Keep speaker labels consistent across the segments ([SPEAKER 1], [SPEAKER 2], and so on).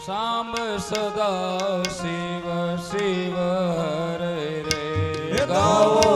[SPEAKER 1] સાંભ સદા શિવ શિવ હરે રે
[SPEAKER 2] ગાવો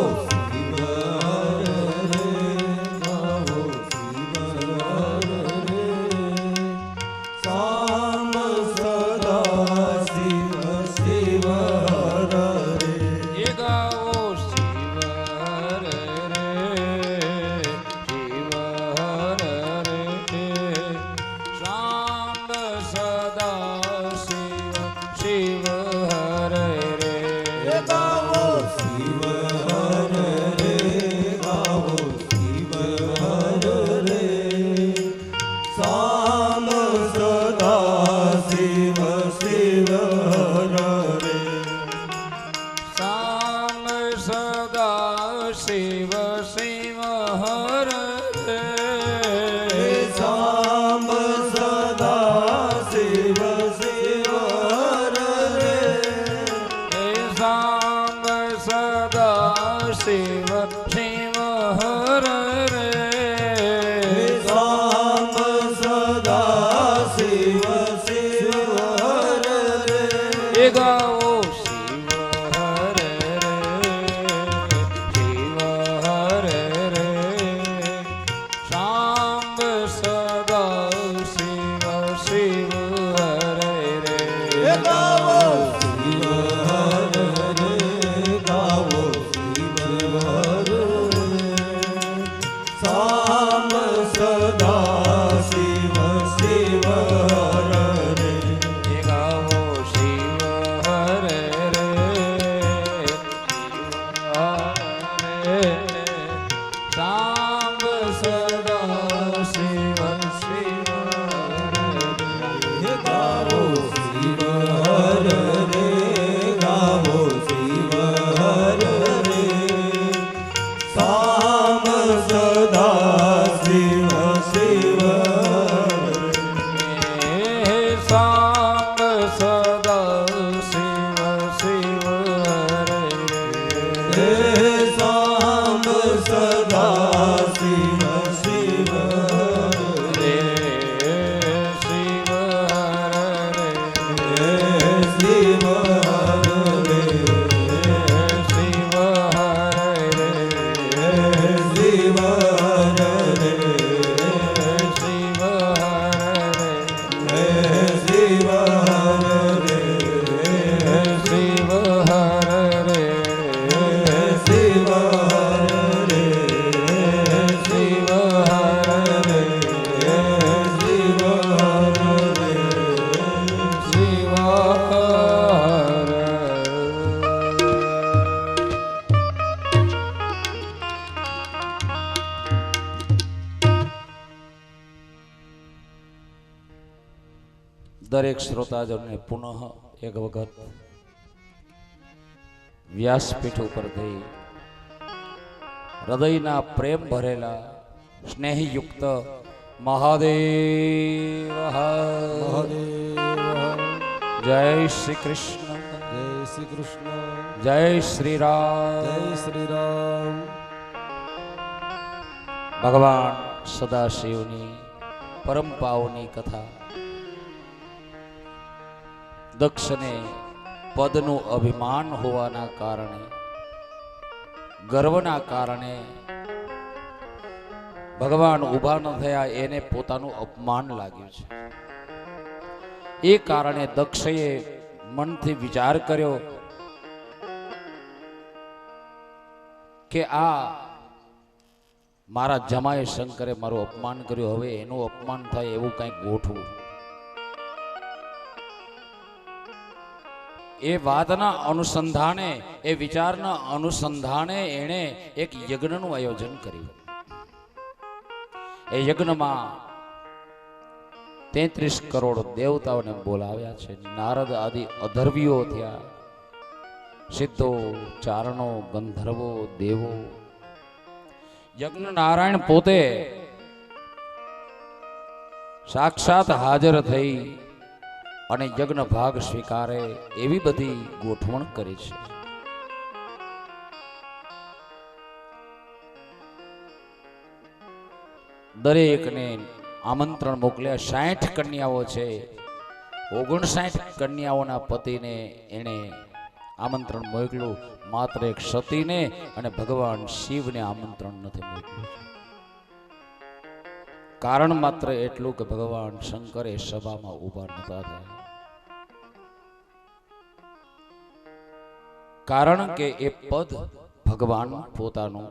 [SPEAKER 1] શિવ શિવ હર રે
[SPEAKER 2] સાંબ સદા શિવ શિવ હર રે
[SPEAKER 1] સાંબ સદા શિવ શિવ હર રે
[SPEAKER 2] સાંબ સદા શિવ શિવ હર રે
[SPEAKER 1] ગાવો દરેક શ્રોતાજનને પુનઃ એક વખત વ્યાસપીઠ ઉપરથી હૃદયના પ્રેમ ભરેલા સ્નેહયુક્ત મહાદેવ જય શ્રી કૃષ્ણ
[SPEAKER 2] જય શ્રી કૃષ્ણ
[SPEAKER 1] જય શ્રી રામ
[SPEAKER 2] જય શ્રી રામ
[SPEAKER 1] ભગવાન સદાશિવની પરમ પાવની કથા દક્ષને પદનું અભિમાન હોવાના કારણે ગર્વના કારણે ભગવાન ઊભા ન થયા એને પોતાનું અપમાન લાગ્યું છે. એ કારણે દક્ષએ મનથી વિચાર કર્યો કે આ મારા જમાએ શંકરે મારું અપમાન કર્યું, હવે એનું અપમાન થાય એવું કંઈક ગોઠવું. એ વાતના અનુસંધાને, એ વિચારના અનુસંધાને એણે એક યજ્ઞનું આયોજન કર્યું. એ યજ્ઞમાં 33 કરોડ દેવતાઓને બોલાવ્યા છે. નારદ આદિ અધર્વીઓ થયા, સિદ્ધો, ચારણો, ગંધર્વો, દેવો. યજ્ઞ નારાયણ પોતે સાક્ષાત હાજર થઈ અને યજ્ઞ ભાગ સ્વીકારે એવી બધી ગોઠવણ કરી છે. દરેકને આમંત્રણ મોકલ્યા. 60 કન્યાઓ છે. 59 કન્યાઓના પતિને એણે આમંત્રણ મોકલ્યું, માત્ર એક સતીને અને ભગવાન શિવને આમંત્રણ નથી મોકલ્યું. કારણ માત્ર એટલું કે ભગવાન શંકર એ સભામાં ઉભા નતા થયા. કારણ કે એ પદ ભગવાન પોતાનું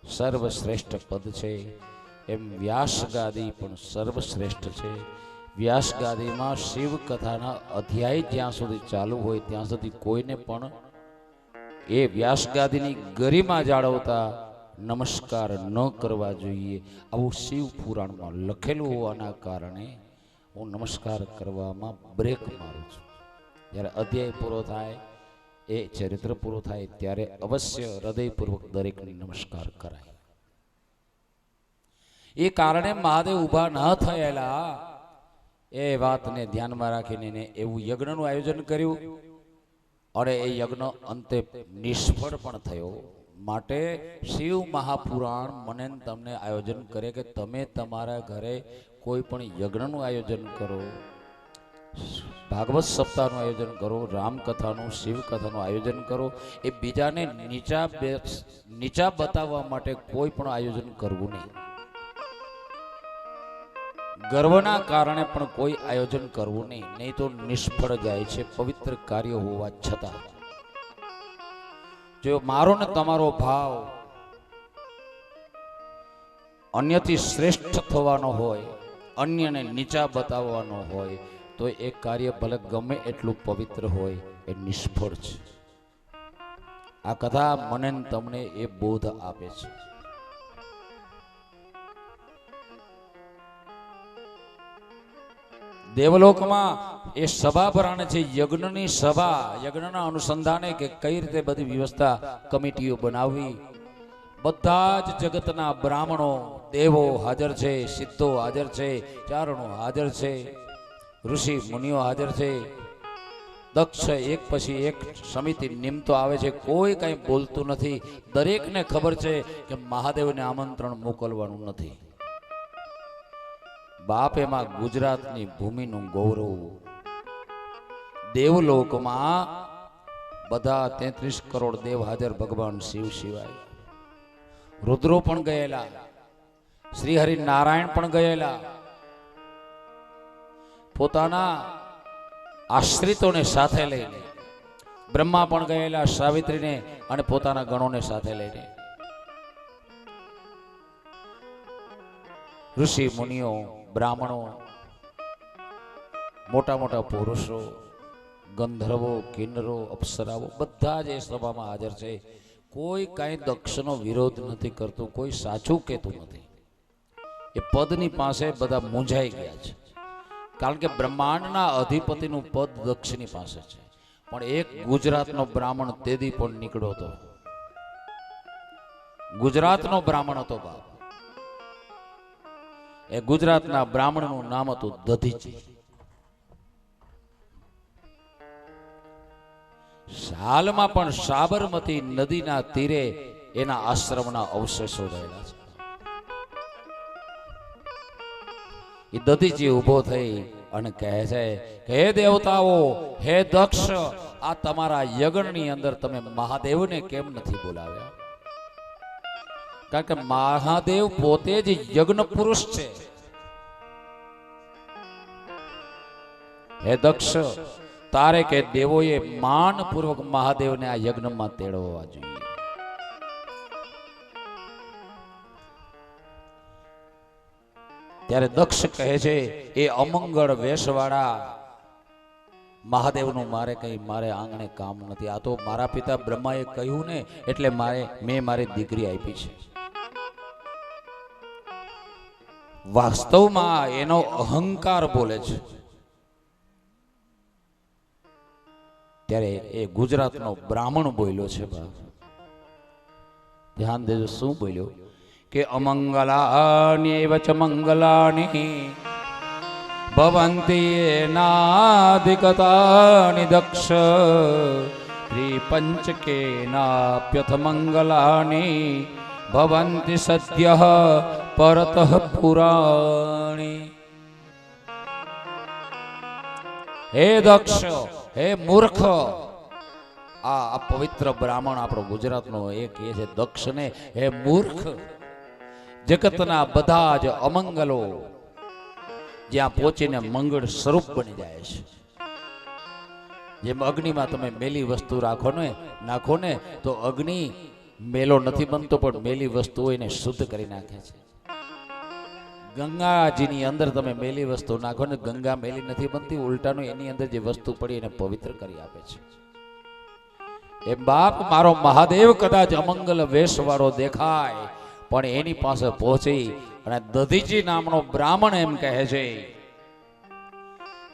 [SPEAKER 1] સર્વશ્રેષ્ઠ પદ છે. એમ વ્યાસ ગાદી પણ સર્વશ્રેષ્ઠ છે. વ્યાસ ગાદીમાં શિવ કથાના અધ્યાય જ્યાં સુધી ચાલુ હોય ત્યાં સુધી કોઈને પણ એ વ્યાસ ગાદીની ગરિમા જાળવતા નમસ્કાર ન કરવા જોઈએ. આવું શિવ પુરાણમાં લખેલું હોવાના કારણે હું નમસ્કાર કરવામાં બ્રેક મારું છું. જ્યારે અધ્યાય પૂરો થાય, એ ચરિત્ર પૂરો થાય ત્યારે અવશ્ય હૃદયપૂર્વક દરેકને નમસ્કાર કરાય. એ કારણે મહાદેવ ઊભા ન થયેલા એ વાતને ધ્યાનમાં રાખીને એવું યજ્ઞનું આયોજન કર્યું અને એ યજ્ઞ અંતે નિષ્ફળ પણ થયો. માટે શિવ મહાપુરાણ મને તમને આયોજન કરે કે તમે તમારા ઘરે કોઈ પણ યજ્ઞનું આયોજન કરો, ભાગવત સપ્તાહનું આયોજન કરો, રામકથાનું, શિવકથાનું આયોજન કરો. એ બીજાને નીચા બતાવવા માટે કોઈ પણ આયોજન કરવું નહીં. ગર્વના કારણે પણ કોઈ આયોજન કરવું નહીં, નહીં તો નિષ્ફળ જાય છે પવિત્ર કાર્ય હોવા છતાં. જો મારો ને તમારો ભાવ અન્યથી શ્રેષ્ઠ થવાનો હોય, અન્યને નીચા બતાવવાનો હોય, તો એ કાર્ય ભલે ગમે એટલું પવિત્ર હોય એ નિષ્ફળ છે. આ કથા મને તમને એ બોધ આપે છે. દેવલોકમાં એ સભા ભરાણે છે, યજ્ઞની સભા, યજ્ઞના અનુસંધાને કે કઈ રીતે બધી વ્યવસ્થા કમિટીઓ બનાવવી. બધા જ જગતના બ્રાહ્મણો, દેવો હાજર છે, સિદ્ધો હાજર છે, ચારણો હાજર છે, ઋષિ મુનિઓ હાજર છે. દક્ષ એક પછી એક સમિતિ નિમતો આવે છે, કોઈ કઈ બોલતું નથી. દરેકને ખબર છે કે મહાદેવને આમંત્રણ મોકલવાનું નથી. બાપ એમાં ગુજરાતની ભૂમિનું ગૌરવ. દેવલોકમાં બધા 33 કરોડ દેવ હાજર ભગવાન શિવ સિવાય. રુદ્રો પણ ગયેલા, શ્રી હરિ નારાયણ પણ ગયેલા, પોતાના આશ્રિતોને સાથે લઈને. બ્રહ્મા પણ ગયેલા સાવિત્રીને અને પોતાના ગણોને સાથે લઈને. ઋષિ મુનિઓ, બ્રાહ્મણો, મોટા મોટા પુરુષો, ગંધર્વો, કિન્નરો, અપ્સરાઓ બધા જ એ સભામાં હાજર છે. કોઈ કાંઈ દક્ષનો વિરોધ નથી કરતું, કોઈ સાચું કહેતું નથી. એ પદની પાસે બધા મૂંઝાઈ ગયા છે. કારણ કે બ્રહ્માંડના અધિપતિનું પદ દક્ષની પાસે છે. પણ એક ગુજરાતનો બ્રાહ્મણ તેદી પણ નીકળ્યો હતો. ગુજરાતનો બ્રાહ્મણ હતો બાપ. એ ગુજરાતના બ્રાહ્મણનું નામ હતું દધીચી. હાલમાં પણ સાબરમતી નદીના તીરે એના આશ્રમના અવશેષો રહેલા છે. એ દધીચી ઉભો થઈ અને કહે છે કે હે દેવતાઓ, હે દક્ષ, આ તમારા યજ્ઞની અંદર તમે મહાદેવને કેમ નથી બોલાવ્યા? કારણ કે મહાદેવ પોતે જ યજ્ઞ પુરુષ છે. હે દક્ષ, તારે કે દેવોએ માનપૂર્વક મહાદેવને આ યજ્ઞમાં તેડવવા જોઈએ. ત્યારે દક્ષ કહે છે એ અમંગળ વેશવાળા મહાદેવનું મારે આંગણે કામ નથી. આ તો મારા પિતા બ્રહ્માએ કહ્યું ને એટલે મેં મારી દીકરી આપી છે. વાસ્તવમાં એનો અહંકાર બોલે છે. ત્યારે એ ગુજરાતનો બ્રાહ્મણ બોલ્યો છે. ધ્યાન દેજો શું બોલ્યો કે અમંગલાન્યૈવ ચ મંગલાની ભવન્તિ નાધિકતાનિ દક્ષ ત્રિપંચકેનાપ્યથ મંગલાની ભવન્તિ સદ્યઃ પરતઃ પુરાણી. હે દક્ષ, હે મૂર્ખ, આ પવિત્ર બ્રાહ્મણ આપણો ગુજરાતનો એક એ છે દક્ષને, હે મૂર્ખ, જગતના બધા જ અમંગલો જ્યાં પહોંચીને મંગળ સ્વરૂપ બની જાય છે. જેમ અગ્નિમાં તમે મેલી વસ્તુ નાખો ને તો અગ્નિ મેલો નથી બનતો, પણ મેલી વસ્તુઓ એને શુદ્ધ કરી નાખે છે. ગંગાજીની અંદર તમે મેલી વસ્તુ નાખો ને, ગંગા મેલી નથી બનતી, ઉલટાનું એની અંદર જે વસ્તુ પડી એને પવિત્ર કરી આપે છે. એ બાપ મારો મહાદેવ કદાચ અમંગલ વેશવાળો દેખાય, પણ એની પાસે પહોંચી અને દધીજી નામનો બ્રાહ્મણ એમ કહે છે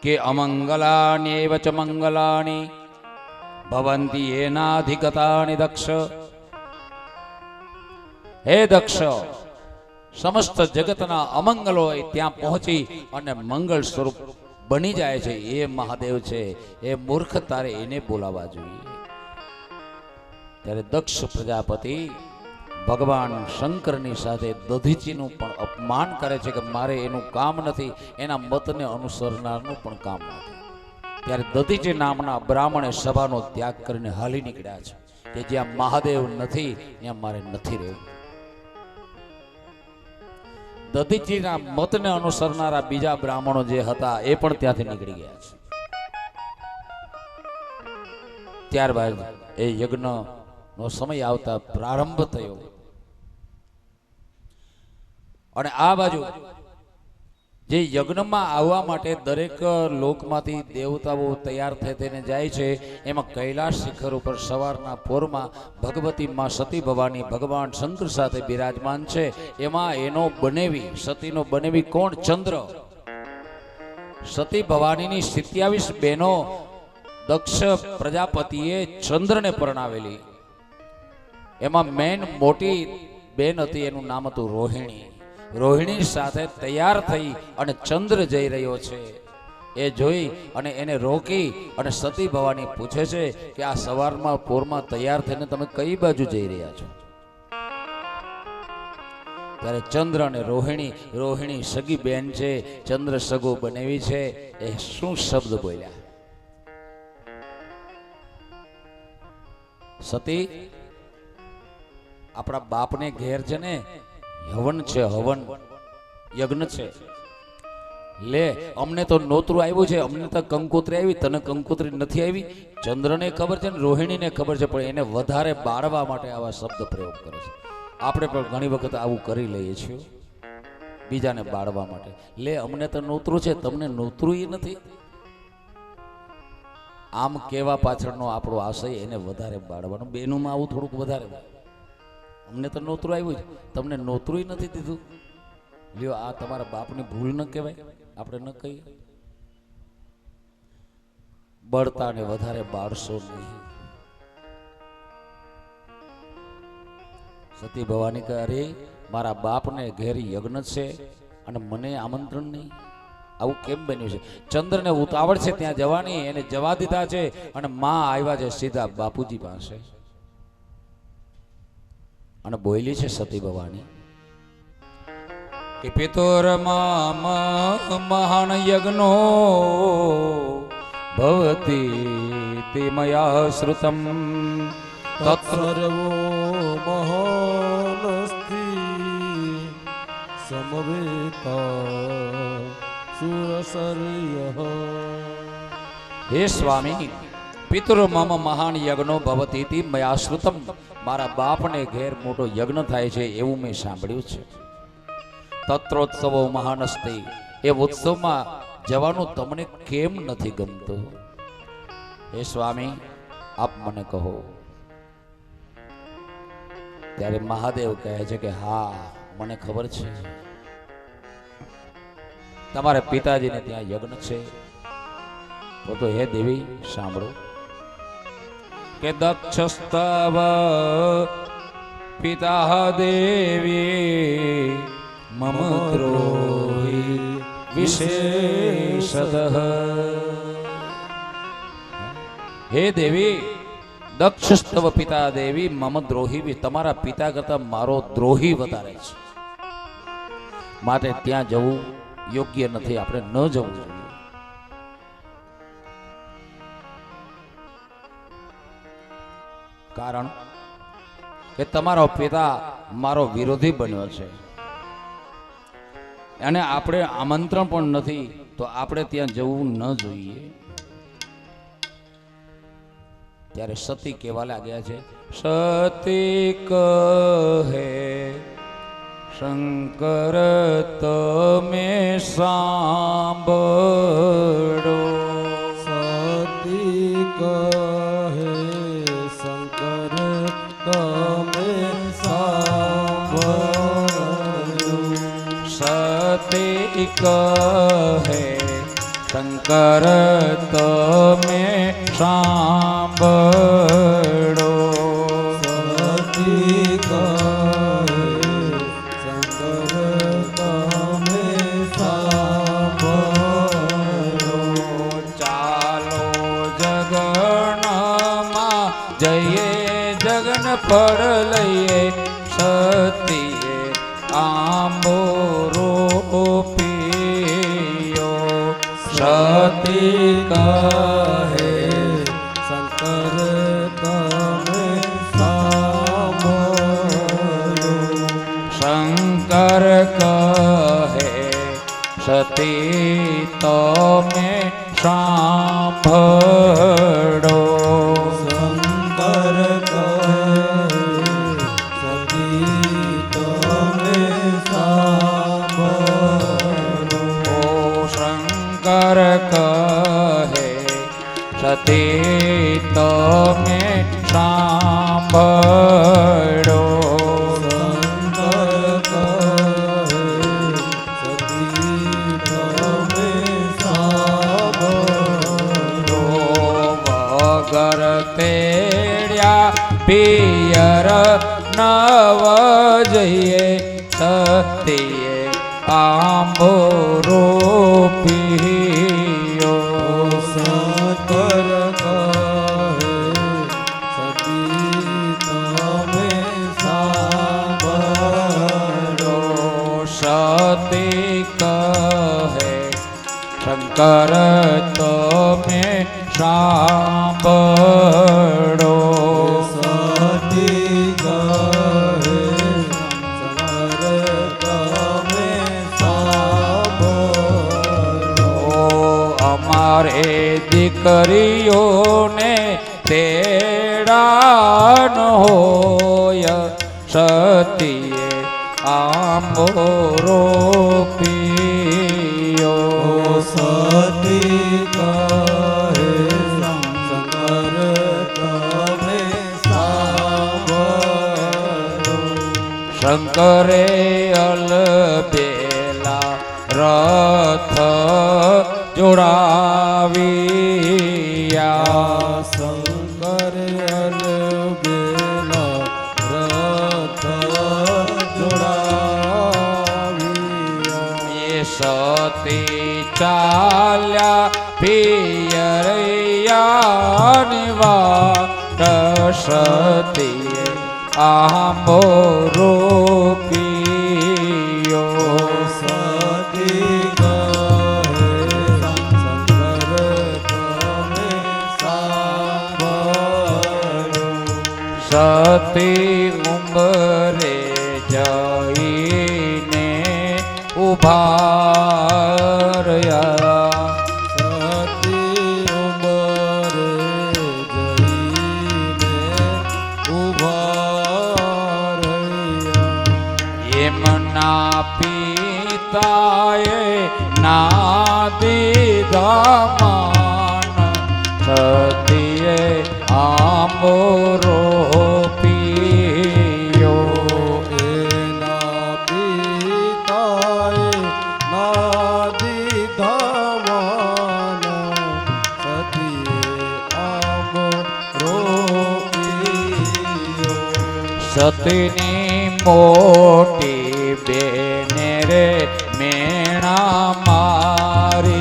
[SPEAKER 1] કે અમંગલાની એવ ચ મંગલાની ભવંતી એનાધિગતાની દક્ષ. હે દક્ષ, સમસ્ત જગતના અમંગલો ત્યાં પહોંચી અને મંગળ સ્વરૂપ બની જાય છે એ મહાદેવ છે. એ મૂર્ખ, તારે એને બોલાવવા જોઈએ. ત્યારે દક્ષ પ્રજાપતિ ભગવાન શંકરની સાથે દધીચીનું પણ અપમાન કરે છે કે મારે એનું કામ નથી, એના મતને અનુસરનારનું પણ કામ નથી. ત્યારે દધીચી નામના બ્રાહ્મણે સભાનો ત્યાગ કરીને હાલી નીકળ્યા છે કે જ્યાં મહાદેવ નથી ત્યાં મારે નથી રહેવું. દધીચીના મતને અનુસરનારા બીજા બ્રાહ્મણો જે હતા એ પણ ત્યાંથી નીકળી ગયા છે. ત્યારબાદ એ યજ્ઞ નો સમય આવતા પ્રારંભ થયો અને આ બાજુ જે યજ્ઞમાં આવવા માટે દરેક લોકમાંથી દેવતાઓ તૈયાર થઈને જાય છે. એમાં કૈલાસ શિખર ઉપર સવારના પોરમાં ભગવતી માં સતી ભવાની ભગવાન શંકર સાથે બિરાજમાન છે. એમાં એનો બનેવી સતીનો બનેવી કોણ? ચંદ્ર. સતી ભવાનીની 27 બહેનો દક્ષ પ્રજાપતિએ ચંદ્રને પરણાવેલી. એમાં મેન મોટી બેન હતી, એનું નામ હતું રોહિણી. રોહિણી સાથે તૈયાર થઈ અને ચંદ્ર જઈ રહ્યો છે એ જોઈ અને એને રોકી અને સતી ભવાની પૂછે છે કે આ સવારમાં પોરમાં તૈયાર થઈને તમે કઈ બાજુ જઈ રહ્યા છો? ત્યારે ચંદ્ર અને રોહિણી સગી બેન છે, ચંદ્ર સગો બનેવી છે. એ શું શબ્દ બોલ્યા? સતી, આપણા બાપને ઘેર છે ને હવન છે, હવન યજ્ઞ છે. લે, અમને તો નોતરું આવ્યું છે, અમને તો કંકોત્રી આવી, તને કંકોત્રી નથી આવી. ચંદ્રને ખબર છે ને રોહિણીને ખબર છે, પણ એને વધારે બાળવા માટે આવા શબ્દ પ્રયોગ કરે છે. આપણે પણ ઘણી વખત આવું કરી લઈએ છીએ, બીજાને બાળવા માટે. લે, અમને તો નોતરું છે, તમને નોતરું નથી. આમ કેવા પાછળનો આપણો આશય એને વધારે બાળવાનો. બેનુંમાં આવું થોડુંક વધારે. અમને તો નોતરું આવ્યું છે, તમને નોતરું નથી દીધું. લ્યો, આ તમારા બાપની ભૂલ ન કહેવાય? આપણે ન કહીએ? બળતાને વધારે બાળશો નહીં. સતી ભવાની કહે, અરે મારા બાપને ઘેરી યજ્ઞ છે અને મને આમંત્રણ નહીં. આવું કેમ બન્યું છે? ચંદ્રને ઉતાવળ છે ત્યાં જવાની, એને જવા દીધા છે અને માં આવ્યા છે સીધા બાપુજી પાસે અને બોલી છે સતી ભવાની કે પિતોરમામ મહાન યજ્ઞો ભવતી તે મયા શ્રુતમ
[SPEAKER 2] તત્સર્વો મહાનસ્તિ સમવેતા સુરસર્યઃ.
[SPEAKER 1] હે સ્વામી, પિતૃ મમ મહાન યજ્ઞો ભવતી તિ મયા શ્રુતમ. મારા બાપને ઘેર મોટો યજ્ઞ થાય છે એવું મેં સાંભળ્યું છે. તત્રોત્સવો મહાનસ્તિ. એ ઉત્સવમાં જવાનું તમને કેમ નથી ગમતું? હે સ્વામી, આપ મને કહો. ત્યારે મહાદેવ કહે છે કે હા, મને ખબર છે. તમારા પિતાજીને ત્યાં યજ્ઞ છે. તો હે દેવી સાંભળો કે દક્ષસ્તવ પિતા દેવી મમ દ્રોહી વિશેષતઃ. હે દેવી, દક્ષસ્તવ પિતા દેવી મમ દ્રોહી. તમારા પિતા કરતા મારો દ્રોહી વધારે છે, માટે ત્યાં જવું યોગ્ય નથી. આપણે ન જવું જોઈએ. કારણ કે તમારો પિતા મારો વિરોધી બન્યો છે અને આપણે આમંત્રણ પણ નથી, તો આપણે ત્યાં જવું ન જોઈએ. ત્યારે સતી કહેવા લાગ્યા છે, સતી કહે શંકર તમે સાંભળો.
[SPEAKER 2] સતી કહે શંકર તમે સાંભળો.
[SPEAKER 1] સતી કહે શંકર તમે સાંભળો.
[SPEAKER 2] સતી કહે શંકર તમે સાંભળો.
[SPEAKER 1] ચાલો જગનમાં જઈએ જગન પર લઈએ, સતીએ આંબો પીયો. સતી કહે
[SPEAKER 2] શંકર તમે સાંભળો.
[SPEAKER 1] શંકર કહે સતી તમે સાંભળો.
[SPEAKER 2] શંકર કહે સતી તમે સાંભળો.
[SPEAKER 1] ઓ શંકર કહે સતી તમે સાંભળો.
[SPEAKER 2] શંકર કહે સતી તમે સાંભળો.
[SPEAKER 1] વગર તેડ્યા પિયર નવ જઈએ, સતીએ આંબો પીયો.
[SPEAKER 2] શંકર કહે સતી તમે સાંભળો.
[SPEAKER 1] સતી કહે શંકર તમે સાંભળો.
[SPEAKER 2] સતી કહે શંકર તમે સાંભળો.
[SPEAKER 1] અમારે દીકરીઓને તેડાન હોય, સતીએ આંબો પીયો.
[SPEAKER 2] સતી કહે શંકર તમે સાંભળો.
[SPEAKER 1] શંકરે અલબેલા રથ જોડાવ્યા.
[SPEAKER 2] શંકર અલબેલા રથ જોડાવ્યા.
[SPEAKER 1] એ સતી ચાલ્યા પિયરૈયાની વાટ, સતીએ આંબો પીયો.
[SPEAKER 2] સતી કહે શંકર તમે સાંભળો.
[SPEAKER 1] સતી ઉંબરે જઈને ઉભા રહ્યા.
[SPEAKER 2] સતી ઉંબરે જઈને ઊભા રહ્યા.
[SPEAKER 1] એમના પિતાએ ના દીધા માન, સતીએ આંબો પીયો.
[SPEAKER 2] એના પિતાએ ના દીધા માન, સતીએ આંબો પીયો.
[SPEAKER 1] સતીની મોટી બેને રે મેણા મારિયા.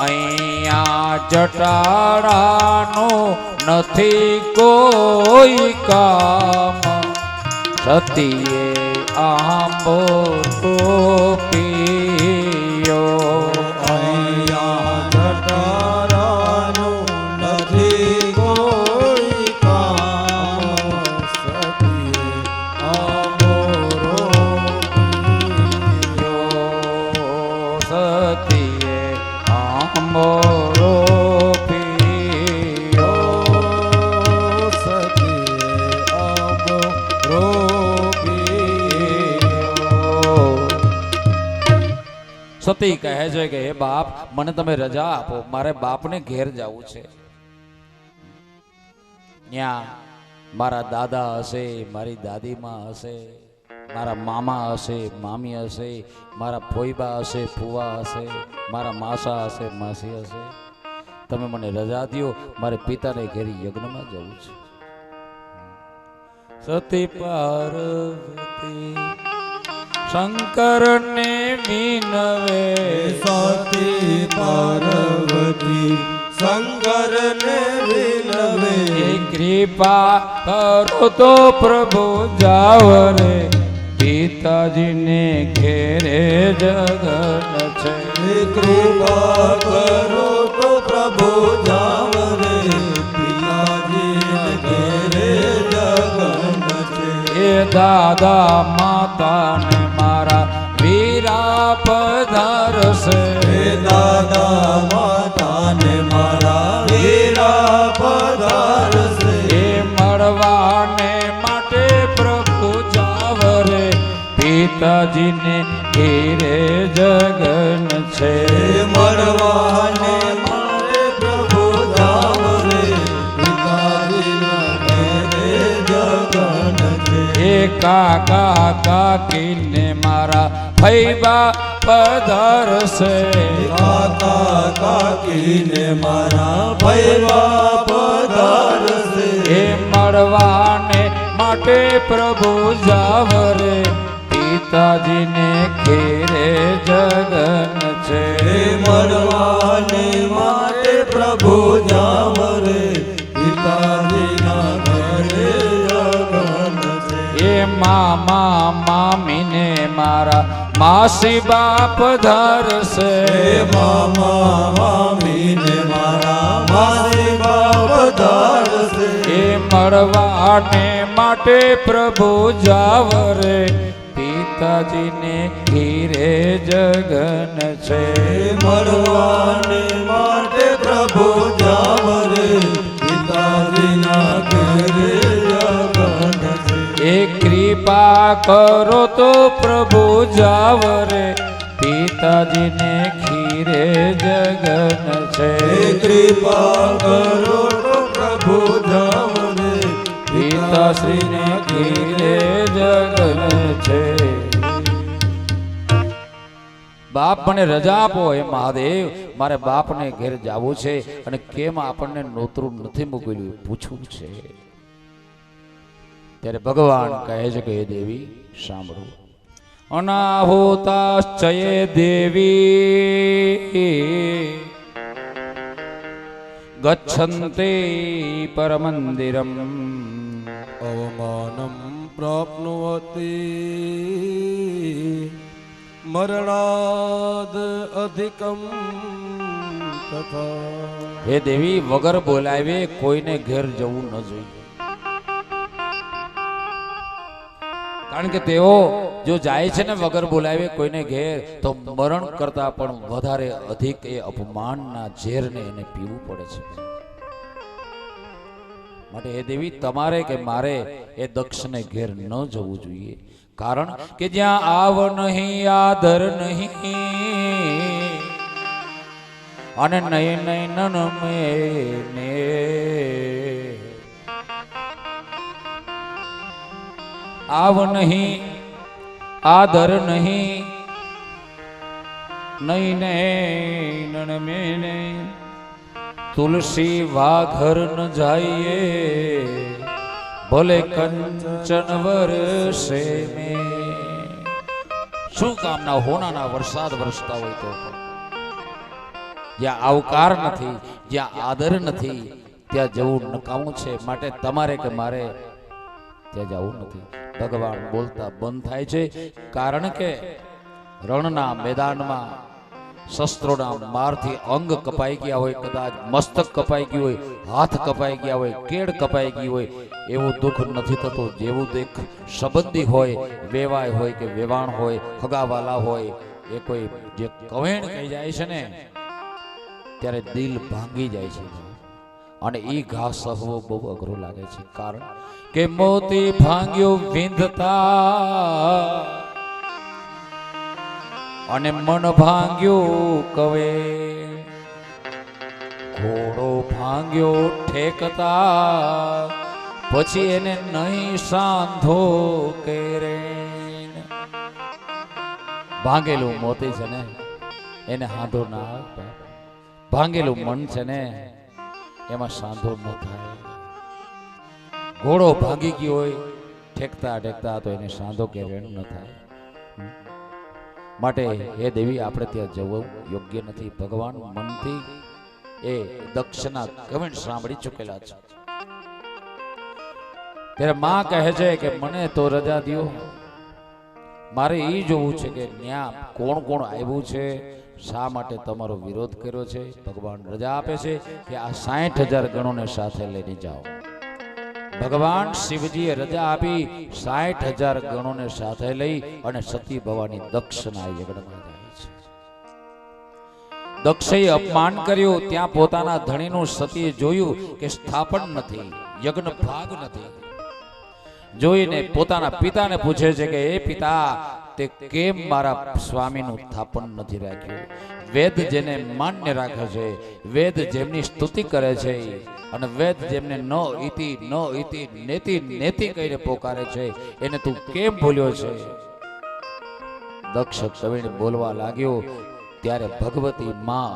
[SPEAKER 1] અહીંયા જટાડાનું નથી કોઈ કામ, સતીએ આંબો પીયો
[SPEAKER 2] અહીંયા જઠરાનું નથી કોઈ કામ સતીએ આંબોરો
[SPEAKER 1] સતીએ આંબોરો પીયો
[SPEAKER 2] સતીએ આંબોરો
[SPEAKER 1] સતી કહે છે કે હે બાપ મને તમે રજા આપો, મારે બાપને ઘેર જવું છે. ત્યાં મારા દાદા હશે, મારી દાદીમાં હશે, મારા મામા હશે, મામી હશે, મારા ફોઈબા હશે, ફુવા હશે, મારા માસા હશે, માસી હશે. તમે મને રજા દ્યો, મારે પિતાને ઘેર યજ્ઞમાં જવું છે. સતી પાર્વતી શંકર ને વિનવે,
[SPEAKER 2] સતી પાર્વતી શંકર ને વિનવે,
[SPEAKER 1] કૃપા કરો તો પ્રભુ જાવરે, પિતાજીને ઘેરે જગન છે.
[SPEAKER 2] કૃપા કરો તો પ્રભુ જાવરે, પિતાજીને ઘેરે જગન છે.
[SPEAKER 1] એ દાદા માતાને મારા વીરા પધારશે,
[SPEAKER 2] દાદા માતાને મારા વીરા પધારશે.
[SPEAKER 1] એ મળવાને માટે પ્રભુ જાવરે, પિતાજીને ઘેરે જગન છે.
[SPEAKER 2] મળવાને મારે પ્રભુ જાવરે, પિતાજીના ઘેરે જગન છે.
[SPEAKER 1] એ કાકા કાકીને મારા ફૈબા પધારશે,
[SPEAKER 2] કાકા કાકીને મારા ભૈવા પધારશે.
[SPEAKER 1] એ મળવાને માટે પ્રભુ જાવરે, પિતાજીને ઘેરે જગન છે.
[SPEAKER 2] મળવાને માટે પ્રભુ જાવરે, પિતાજીના ઘરે જગન છે.
[SPEAKER 1] એ મામા મામીને મારા માસી બાપ ધારશે,
[SPEAKER 2] મામા મામીને મારા માસી બાપ ધારશે.
[SPEAKER 1] એ મળવાને માટે પ્રભુ જાવરે, પિતાજીને ઘેરે જગન છે.
[SPEAKER 2] મળવાને માટે પ્રભુ જાવરે, પિતાજીના ઘરે જગન છે.
[SPEAKER 1] એ કૃપા કરો તો પ્રભુ જાવરે, પિતાજીને ઘેરે જગન છે.
[SPEAKER 2] કૃપા કરો તો પ્રભુ જાવરે,
[SPEAKER 1] પિતાશ્રીને ઘેરે જગન છે. બાપ મને રજા આપો હે મહાદેવ, મારે બાપને ઘેર જવું છે, અને કેમ આપણને નોતરું નથી મોકલ્યું પૂછવું છે. ત્યારે ભગવાન કહે છે કે હે દેવી સાંભળો, અનાહોતાશ્ચયે દેવી ગચ્છન્તે પરમંદિરમ,
[SPEAKER 2] અવમાનમ પ્રાપ્નુવતિ મરણાદ અધિકમ તથા.
[SPEAKER 1] હે દેવી વગર બોલાવે કોઈને ઘેર જવું ન જોઈએ, કારણ કે તેઓ જો જાય છે ને વગર બોલાવે કોઈને ઘેર, તો મરણ કરતા પણ વધારે અધિક એ અપમાનના ઝેરને એને પીવું પડે છે. માટે હે દેવી તમારે કે મારે એ દક્ષને ઘેર ન જવું જોઈએ, કારણ કે જ્યાં આવ નહીં આદર નહીં, અને નય નયન મેને આવ નહીં આદર નહીં, નય નયન મેને તુલસી વાઘર ન જાઈએ, ભલે કંચન વરસે મેં. શું કામના હોનાના વરસાદ વરસતા હોય તો પણ જ્યાં આવકાર નથી, જ્યાં આદર નથી, ત્યાં જવું નકામું છે. માટે તમારે કે મારે ત્યાં જવું નથી. ભગવાન બોલતા બંધ થાય છે. કારણ કે રણના મેદાનમાં શસ્ત્રોના મારથી અંગ કપાઈ ગયા હોય, કદાચ મસ્તક કપાઈ ગયું હોય, હાથ કપાઈ ગયા હોય, કેડ કપાઈ ગઈ હોય, એવું દુઃખ નથી થતું જેવું દુઃખ સંબંધી હોય, વેવાય હોય કે વેવાણ હોય, હગાવાલા હોય, એ કોઈ જે કવેણ કહી જાય છે ને ત્યારે દિલ ભાંગી જાય છે. અને એ ઘા સહવો બહુ અઘરો લાગે છે. કારણ કે મોતી ભાંગ્યો વિંધતા અને મન ભાંગ્યું કવે, ઘોડો ભાંગ્યો ઠેકતા પછી એને નહીં સાંધો કરે. ભાંગેલું મોતી છે ને એને હાંધો ના આવે, ભાંગેલું મન છે ને એમાં સાંધો ન થાય. ઘોડો ભાંગી ગયો હોય ઠેકતા ઠેકતા તો એને સાંધો કે રેણ ન થાય. માટે હે દેવી આપણે ત્યાં જવું યોગ્ય નથી. ભગવાન મનથી એ દક્ષના કમેન્ટ સાંભળી ચૂકેલા છે. ત્યારે માં કહે છે કે મને તો રજા દ્યો, મારે એ જોવું છે કે ન્યા કોણ કોણ આવ્યું છે, શા માટે તમારો વિરોધ કર્યો છે. ભગવાન રજા આપે છે કે આ 60,000 ગણોને સાથે લઈને જાઓ. ભગવાન શિવજીએ રજા આપી 60,000 ગણોને સાથે લઈ અને સતી ભવાની દક્ષના યજ્ઞમાં જાય છે. દક્ષે અપમાન કર્યું, ત્યાં પોતાના ધણીનું સતીએ જોયું કે સ્થાપન નથી, યજ્ઞ ભાગ નથી. જોઈને પોતાના પિતાને પૂછે છે કે એ પિતા, તે કેમ મારા સ્વામીનું સ્થાપન નથી રાખ્યું. વેદ જેને માન્ય રાખે છે, વેદ જેમની સ્તુતિ કરે છે અને વેદ જેમને ન ઇતિ નેતિ નેતિ કહીને પોકારે છે, એને તું કેમ ભૂલ્યો છે. દક્ષ કવિને બોલવા લાગ્યો ત્યારે ભગવતી માં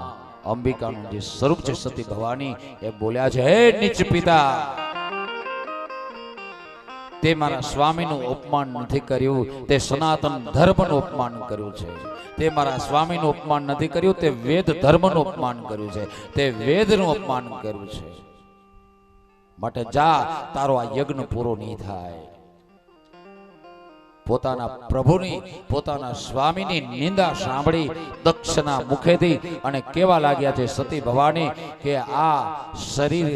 [SPEAKER 1] અંબિકાનું જે સ્વરૂપ છે સતી ભવાની એ બોલ્યા છે, હે નીચ પિતા, તે મારા સ્વામીનું અપમાન નથી કર્યું, તે સનાતન ધર્મનું અપમાન કર્યું છે. તે મારા સ્વામીનું અપમાન નથી કર્યું, તે વેદ ધર્મનું અપમાન કર્યું છે, તે વેદનું અપમાન કર્યું છે. માટે જા, તારો આ યજ્ઞ પૂરો નહીં થાય. પોતાના પ્રભુની, પોતાના સ્વામીની નિંદા સાંભળી દક્ષના મુખેથી અને કેવા લાગ્યા છે સતી ભવાની કે આ શરીર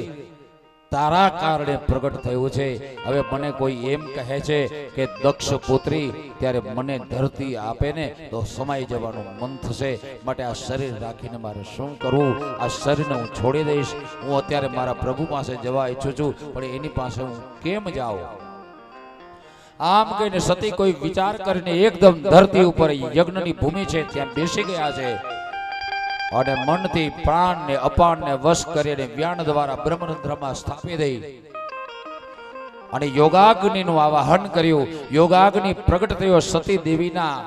[SPEAKER 1] તારા કારણે પ્રગટ થયું છે. હવે મને કોઈ એમ કહે છે કે દક્ષ પુત્રી, ત્યારે મને ધરતી આપે ને તો સમાઈ જવાનું મન થશે. માટે આ શરીર રાખીને મારે શું કરવું? આ શરીરને હું છોડી દઈશ. હું અત્યારે મારા પ્રભુ પાસે જવા ઈચ્છું છું, પણ એની પાસે હું કેમ જાઉં? આમ કહીને સતી કોઈ વિચાર કરીને એકદમ ધરતી ઉપર યજ્ઞની ભૂમિ છે ત્યાં બેસી ગયા છે અને મનથી પ્રાણને અપાનને વશ કરીને વ્યાન દ્વારા બ્રહ્મરંધ્રમાં સ્થાપી દઈ અને યોગાગ્નિનું આવાહન કર્યું. યોગાગ્નિ પ્રગટ થયો સતી દેવીના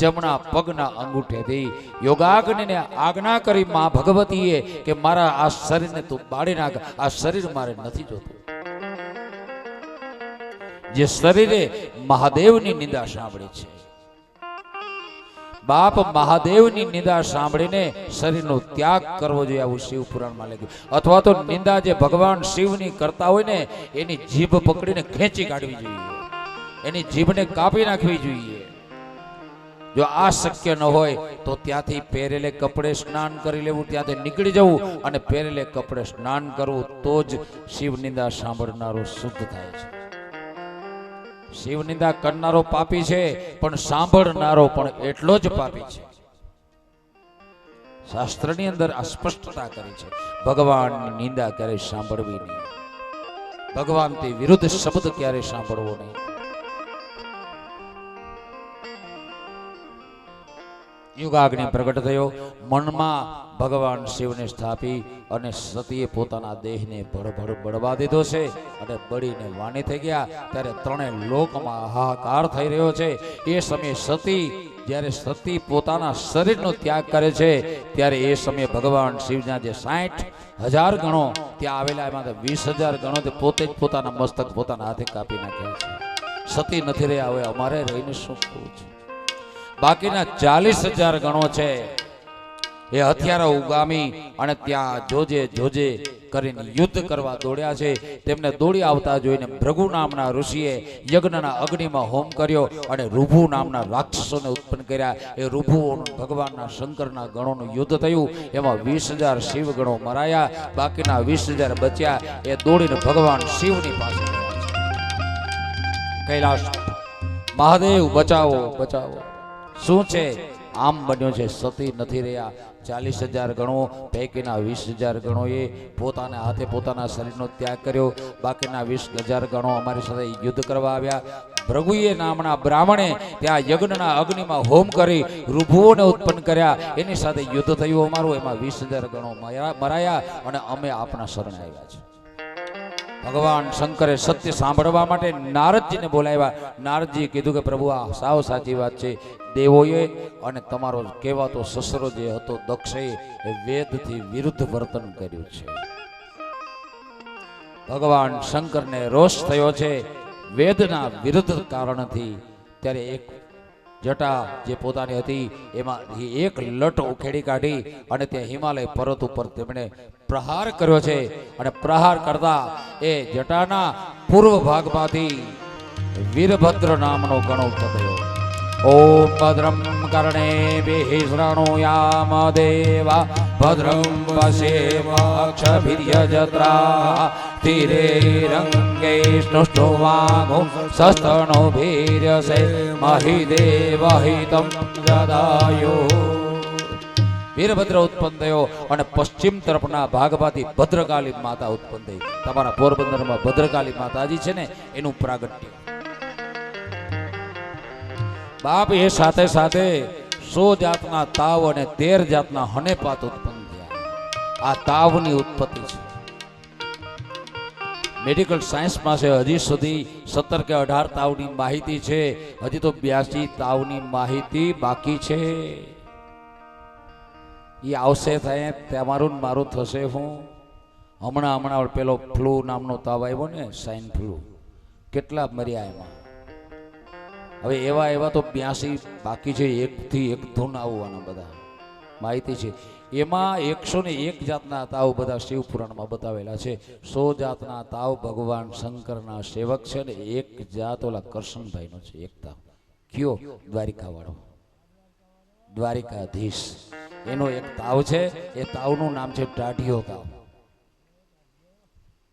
[SPEAKER 1] જમણા પગના અંગૂઠેથી. યોગાગ્નિને આજ્ઞા કરી માં ભગવતીએ કે મારા આ શરીરને તું બાળી નાખ, આ શરીર મારે નથી જોતું. જે શરીરે મહાદેવની નિંદા સાંભળી છે, બાપ મહાદેવની નિંદા સાંભળીને શરીરનો ત્યાગ કરવો જોઈએ, આવું શિવ પુરાણમાં લખ્યું. અથવા તો નિંદા જે ભગવાન શિવની કરતા હોય ને એની જીભ પકડીને ખેંચી કાઢવી જોઈએ, એની જીભને કાપી નાખવી જોઈએ. જો આ શક્ય ન હોય તો ત્યાંથી પહેરેલે કપડે સ્નાન કરી લેવું, ત્યાંથી નીકળી જવું અને પહેરેલે કપડે સ્નાન કરવું, તો જ શિવ નિંદા સાંભળનારો શુદ્ધ થાય છે. શિવ નિંદા કરનારો પાપી છે, પણ સાંભળનારો પણ એટલો જ પાપી છે. શાસ્ત્રની અંદર આ સ્પષ્ટતા કરી છે. ભગવાનની નિંદા ક્યારેય સાંભળવી નહીં, ભગવાનથી વિરુદ્ધ શબ્દ ક્યારેય સાંભળવો નહીં. યુગાગ્નિ પ્રગટ થયો, મનમાં ભગવાન શિવને સ્થાપી અને સતીએ પોતાના દેહને ભડભડ બળવા દીધો છે અને બળીને વાણી થઈ ગયા. ત્યારે ત્રણેય લોકમાં હાહાકાર થઈ રહ્યો છે. એ સમયે સતી, જ્યારે સતી પોતાના શરીરનો ત્યાગ કરે છે ત્યારે એ સમયે ભગવાન શિવના જે 60,000 ગણો ત્યાં આવેલા, એમાં 20,000 ગણો તે પોતે જ પોતાના મસ્તક પોતાના હાથે કાપી નાખ્યા છે. સતી નથી રહ્યા, હવે અમારે રહીને શું કરવું છે? બાકીના 40,000 ગણો છે એ હથિયારો ઉગામી અને ત્યાં જોજે જોજે કરીને યુદ્ધ કરવા દોડ્યા છે. તેમને દોડી આવતા જોઈને ભૃગુ નામના ઋષિએ યજ્ઞના અગ્નિમાં હોમ કર્યો અને ઋભુ નામના રાક્ષસોને ઉત્પન્ન કર્યા. એ ઋભુઓનું ભગવાનના શંકરના ગણોનું યુદ્ધ થયું. એમાં 20,000 શિવ ગણો મરાયા, બાકીના 20,000 બચ્યા. એ દોડીને ભગવાન શિવની પાસે ગયા છે. કૈલાસ મહાદેવ બચાવો બચાવો. શું છે? આમ બન્યો છે સતી નથી રહ્યા. 40,000 ગણો પૈકીના 20,000 ગણોએ પોતાના હાથે પોતાના શરીરનો ત્યાગ કર્યો. બાકીના 20,000 ગણો અમારી સાથે યુદ્ધ કરવા આવ્યા. ભૃગુએ નામના બ્રાહ્મણે ત્યાં યજ્ઞના અગ્નિમાં હોમ કરી ઋભુઓને ઉત્પન્ન કર્યા. એની સાથે યુદ્ધ થયું અમારું. એમાં 20,000 ગણો મરાયા અને અમે આપણા શરણે આવ્યા છે. ભગવાન શંકરે સત્ય સાંભળવા માટે નારદજીને બોલાવ્યા. નારદજીએ કીધું કે પ્રભુ આ સાવ સાચી વાત છે. દેવોએ અને તમારો કહેવાતો સસરો જે હતો દક્ષે એ વેદથી વિરુદ્ધ વર્તન કર્યું છે. ભગવાન શંકરને રોષ થયો છે વેદના વિરુદ્ધ કારણથી. ત્યારે એક જટા જે પોતાની હતી એમાં એક લટ ઉખેડી કાઢી અને તે હિમાલય પર્વત ઉપર તેમણે પ્રહાર કર્યો છે. અને પ્રહાર કરતા એ જટાના પૂર્વ ભાગમાંથી વીરભદ્ર નામનો ગણો થયો. ઓમ ભદ્રમ કર્ણેભિઃ શૃણુયામ દેવા ભદ્રમ પશ્યેમાક્ષભીર્યજત્રા સ્થિરૈરંગે સ્નુષ્ટુવામો શસ્ત્રણોભીર્યસે મહિદેવહિતં જદાયો. વીરભદ્ર ઉત્પન્ન થયો અને પશ્ચિમ તરફના ભાગમાંથી ભદ્રકાલી માતા ઉત્પન્ન થઈ. તમારા પોરબંદરમાં ભદ્રકાલી માતાજી છે ને એનું પ્રાગટ્ય. બાપ એ સાથે સાથે 100 જાતના તાવ અને 13 જાતના હનેપાત ઉત્પન્ન થયા. આ તાવની ઉત્પત્તિ છે. મેડિકલ સાયન્સમાં છે હજી સુધી 17 કે 18 તાવની માહિતી છે. હજી તો 82 તાવની માહિતી બાકી છે. એ આવશે થાય તમારું મારું થશે. હું હમણાં પેલો ફ્લૂ નામનો તાવ આવ્યો ને, સ્વાઇન ફ્લૂ, કેટલા મર્યા એમાં. હવે એવા તો 82 બાકી છે. 1 થી 1 ધૂન આવવાના બધા માહિતી છે. એમાં 101 જાતના તાવ બધા શિવપુરાણમાં બતાવેલા છે. 100 જાતના તાવ ભગવાન શંકરના સેવક છે ને એક જાત ઓલા કરશનભાઈનો છે. એક તાવ કયો? દ્વારિકા વાળો, દ્વારિકાધીશ, એનો એક તાવ છે. એ તાવનું નામ છે ટાઢિયો તાવ.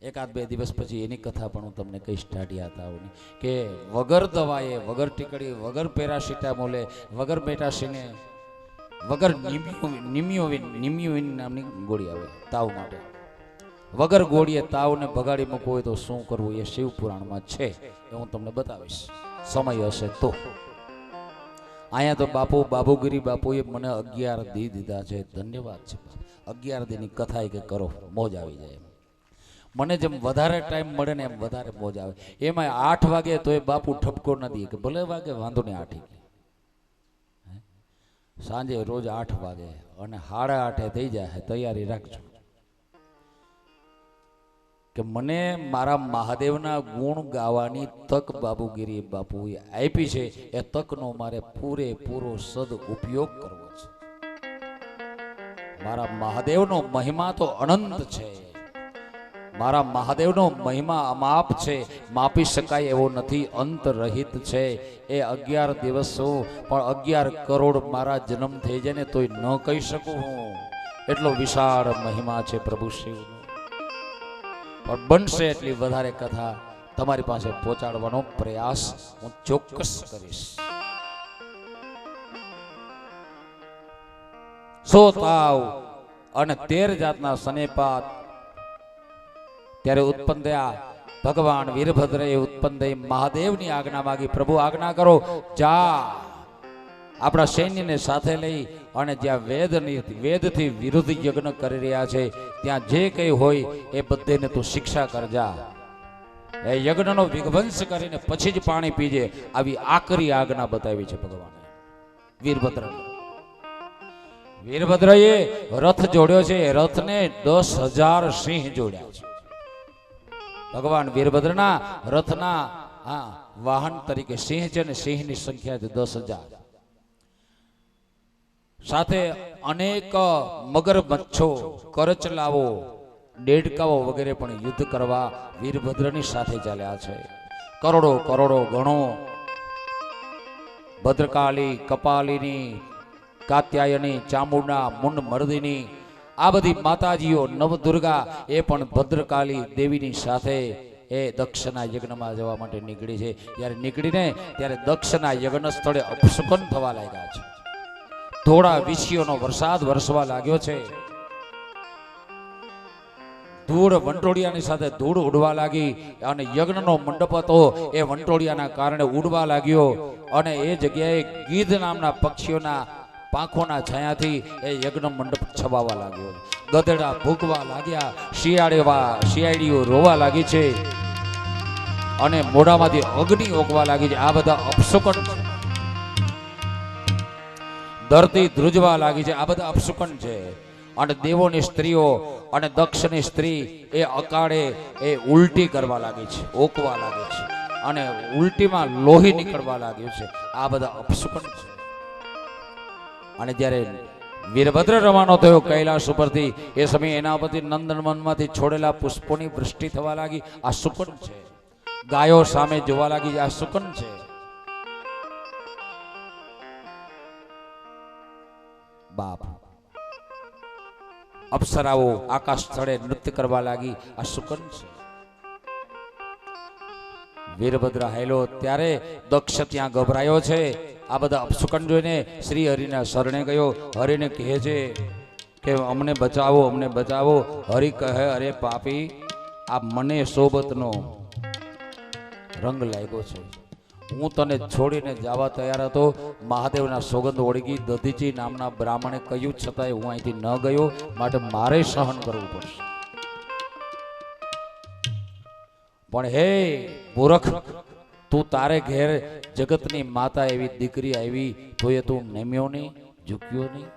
[SPEAKER 1] 1-2 દિવસ પછી એની કથા પણ હું તમને કહીશ. ટાઢિયા તાવની કે વગર દવાએ, વગર ટીકડી, વગર પેરાસિટામોલે, વગર મેટાસિને, વગર નિમ્યુવિન નામની ગોળી આવે તાવ માટે. વગર ગોળીએ તાવને ભગાડી મૂકવો હોય તો શું કરવું એ શિવ પુરાણમાં છે. એ હું તમને બતાવીશ સમય હશે તો. અહીંયા તો બાબુગીરી બાપુએ મને 11 દી દીધા છે. ધન્યવાદ છે. 11 દીની કથા કે કરો, મોજ આવી જાય. મને જેમ વધારે ટાઈમ મળે ને એમ વધારે મોજ આવે. એમાં 8 વાગે તો એ બાપુ ઠપકો ન દે કે ભલે વાગે વાંધો નહીં 8. સાંજે રોજ 8 વાગે અને 8:30 થઈ જાય તૈયારી રાખજો. કે મને મારા મહાદેવના ગુણ ગાવાની તક બાબુગીરી બાપુએ આપી છે. એ તકનો મારે પૂરેપૂરો સદ ઉપયોગ કરવો છે. મારા મહાદેવનો મહિમા તો અનંત છે. મારા મહાદેવનો મહિમા અમાપ છે, માપી શકાય એવો નથી, અંત રહિત છે. એ 11 દિવસો પણ 11 કરોડ મારા જન્મ થઈ જાય ને તોય ન કહી શકું હું. એટલો વિશાળ મહિમા છે પ્રભુ શિવનો. પણ બનશે એટલી વધારે કથા તમારી પાસે પહોંચાડવાનો પ્રયાસ હું ચોક્કસ કરીશ. 100 તાવ અને 13 જાતના સનેપાત ત્યારે ઉત્પન્ન થયા. ભગવાન વીરભદ્રએ ઉત્પન્ન થઈ મહાદેવની આજ્ઞા માગી. પ્રભુ આજ્ઞા કરો, જા આપણા સૈન્યને સાથે લઈ અને જ્યાં વેદથી વિરુદ્ધ યજ્ઞ કરી રહ્યા છે ત્યાં જે કંઈ હોય એ બધેને તું શિક્ષા કરજા. એ યજ્ઞનો વિધ્વંસ કરીને પછી જ પાણી પીજે. આવી આકરી આજ્ઞા બતાવી છે ભગવાને વીરભદ્રને. વીરભદ્રએ રથ જોડ્યો છે. રથને 10,000 સિંહ જોડ્યા છે. ભગવાન વીરભદ્રના રથના વાહન તરીકે સિંહ છે ને સિંહની સંખ્યા છે 10,000. સાથે અનેક મગરમચ્છો, કરચલાઓ, દેડકાઓ વગેરે પણ યુદ્ધ કરવા વીરભદ્રની સાથે ચાલ્યા છે. કરોડો કરોડો ગણો ભદ્રકાળી, કપાલિની, કાત્યાયની, ચામુંડા, મુંડ મર્દિની આ બધી માતાજીઓ નવદુર્ગા એ પણ ભદ્રકાળી દેવીની સાથે એ દક્ષના યજ્ઞમાં જવા માટે નીકળી છે. જ્યારે નીકળીને ત્યારે દક્ષના યજ્ઞ સ્થળે અપશુકન થવા લાગ્યા છે. થોડા વિષયોનો વરસાદ વરસવા લાગ્યો છે. ધૂળ વંટોળિયાની સાથે ધૂળ ઉડવા લાગી અને યજ્ઞનો મંડપ હતો એ વંટોળિયાના કારણે ઉડવા લાગ્યો અને એ જગ્યાએ ગીધ નામના પક્ષીઓના પાંખોના છાયાથી એ યજ્ઞ મંડપ છવાવા લાગ્યો. ગધેડા ભૂકવા લાગ્યા, શિયાળીઓ રોવા લાગી છે અને મોઢામાંથી અગ્નિ ઓગવા લાગી છે. આ બધા અપશુકન છે. ધરતી ધ્રુજવા લાગી છે. આ બધા અપશુકન છે. અને દેવોની સ્ત્રીઓ અને દક્ષની સ્ત્રી એ અકાળે એ ઉલટી કરવા લાગી છે, ઓકવા લાગી છે અને ઉલટીમાં લોહી નીકળવા લાગ્યું છે. આ બધા અપશુકન છે. અને જ્યારે વીરભદ્ર રવાનો થયો કૈલાસ ઉપરથી એ સમયે એના પરથી નંદનવનમાંથી છોડેલા પુષ્પોની વૃષ્ટિ થવા લાગી. આ શુકન છે. ગાયો સામે જોવા લાગી. આ શુકન છે. બાપ અપ્સરાઓ આકાશ સ્થળે નૃત્ય કરવા લાગી. આ શુકન છે. વીરભદ્ર હાયલો ત્યારે દક્ષ ત્યાં ગભરાયો છે. આ બધા અપશુકન જોઈને શ્રી હરિના શરણે ગયો. હરિને કહે છે કે અમને બચાવો, અમને બચાવો. હરિ કહે, અરે પાપી, આ મને સોબતનો રંગ લાગ્યો છે. હું તને છોડીને જવા તૈયાર હતો. મહાદેવના સોગંદ ઓળગી દધીજી નામના બ્રાહ્મણે કહ્યું છતાંય હું અહીંથી ન ગયો, માટે મારે સહન કરવું પડશે. પણ હે મૂર્ખ, તું તારે ઘેર જગતની માતા એવી દીકરી આવી તો એ તું નમ્યો નહીં, ઝૂક્યો નહીં.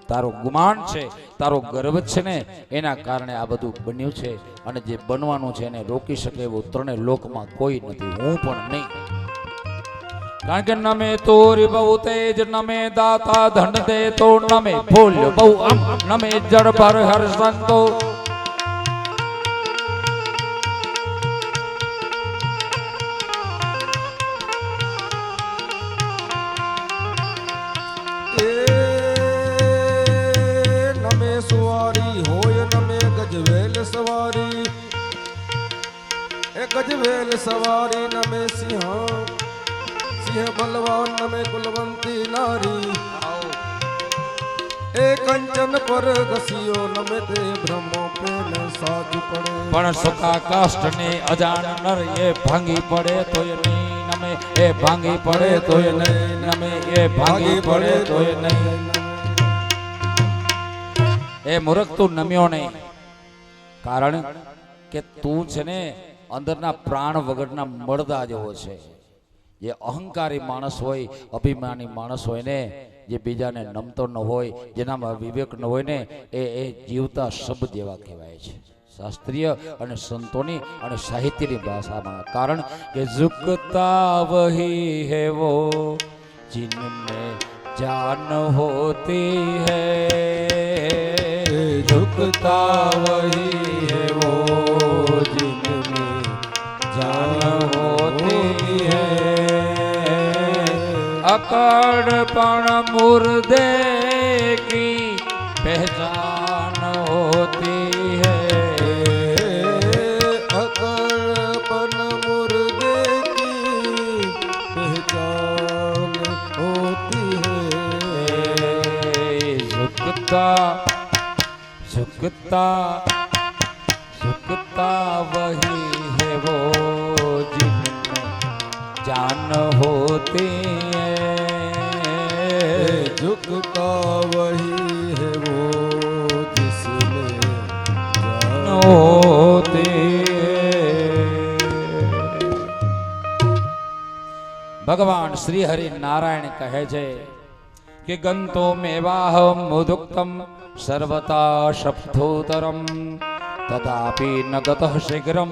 [SPEAKER 1] તારો ગુમાન છે, તારો ગર્વ છે ને, એના કારણે આ બધું બન્યું છે. અને જે બનવાનું છે એને રોકી શકે એવું ત્રણે લોકમાં કોઈ નથી, હું પણ નહીં. કારણ કે નમે તોરી બહુ તેજ, નમે દાતા ધન દે તો, નમે ફૂલ બહુ આમ, નમે જળ ભર હર સંતો.
[SPEAKER 2] ગજવેલ સવારી નમે સિંહ, સિંહ બલવાન નમે કુલવંતી નારી. એ કંચન પર ઘસિયો નમે તે બ્રહ્મો પેન સાજ પડે.
[SPEAKER 1] પણ સુખા કાષ્ટ ને અજાણ નર એ ભાંગી પડે તોય નહીં નમે, એ ભાંગી પડે તોય નહીં નમે, એ ભાંગી પડે તોય નહીં. એ મૂર્ખ, તું નમ્યો નહીં. કારણ કે તું છે ને અંદરના પ્રાણ વગરના મળદા જેવો છે. જે અહંકારી માણસ હોય, અભિમાની માણસ હોય ને, જે બીજાને નમતો ન હોય, જેનામાં વિવેક ન હોય ને, એ જીવતા શબ્દ જેવા કહેવાય છે શાસ્ત્રીય અને સંતોની અને સાહિત્યની ભાષામાં. કારણ કે ઝુકતા વહી હે વો जिनमें जान होती है, झुकता वही है वो जिनमें जान होती है। अकड़पण मुर्दे की पहचान होती है,
[SPEAKER 2] अकड़पन मुर्दे की पहचान होती है।
[SPEAKER 1] झुकता झुकता झुकता वही है वो जिनमें जान होती है,
[SPEAKER 2] झुकता वही है वो जिसमें जान
[SPEAKER 1] होती है। भगवान श्री हरि नारायण कहे छे कि गंतो मेवाहम मुदुक्तम सर्वता शब्दोतरम तथापि न गतः शीघ्रम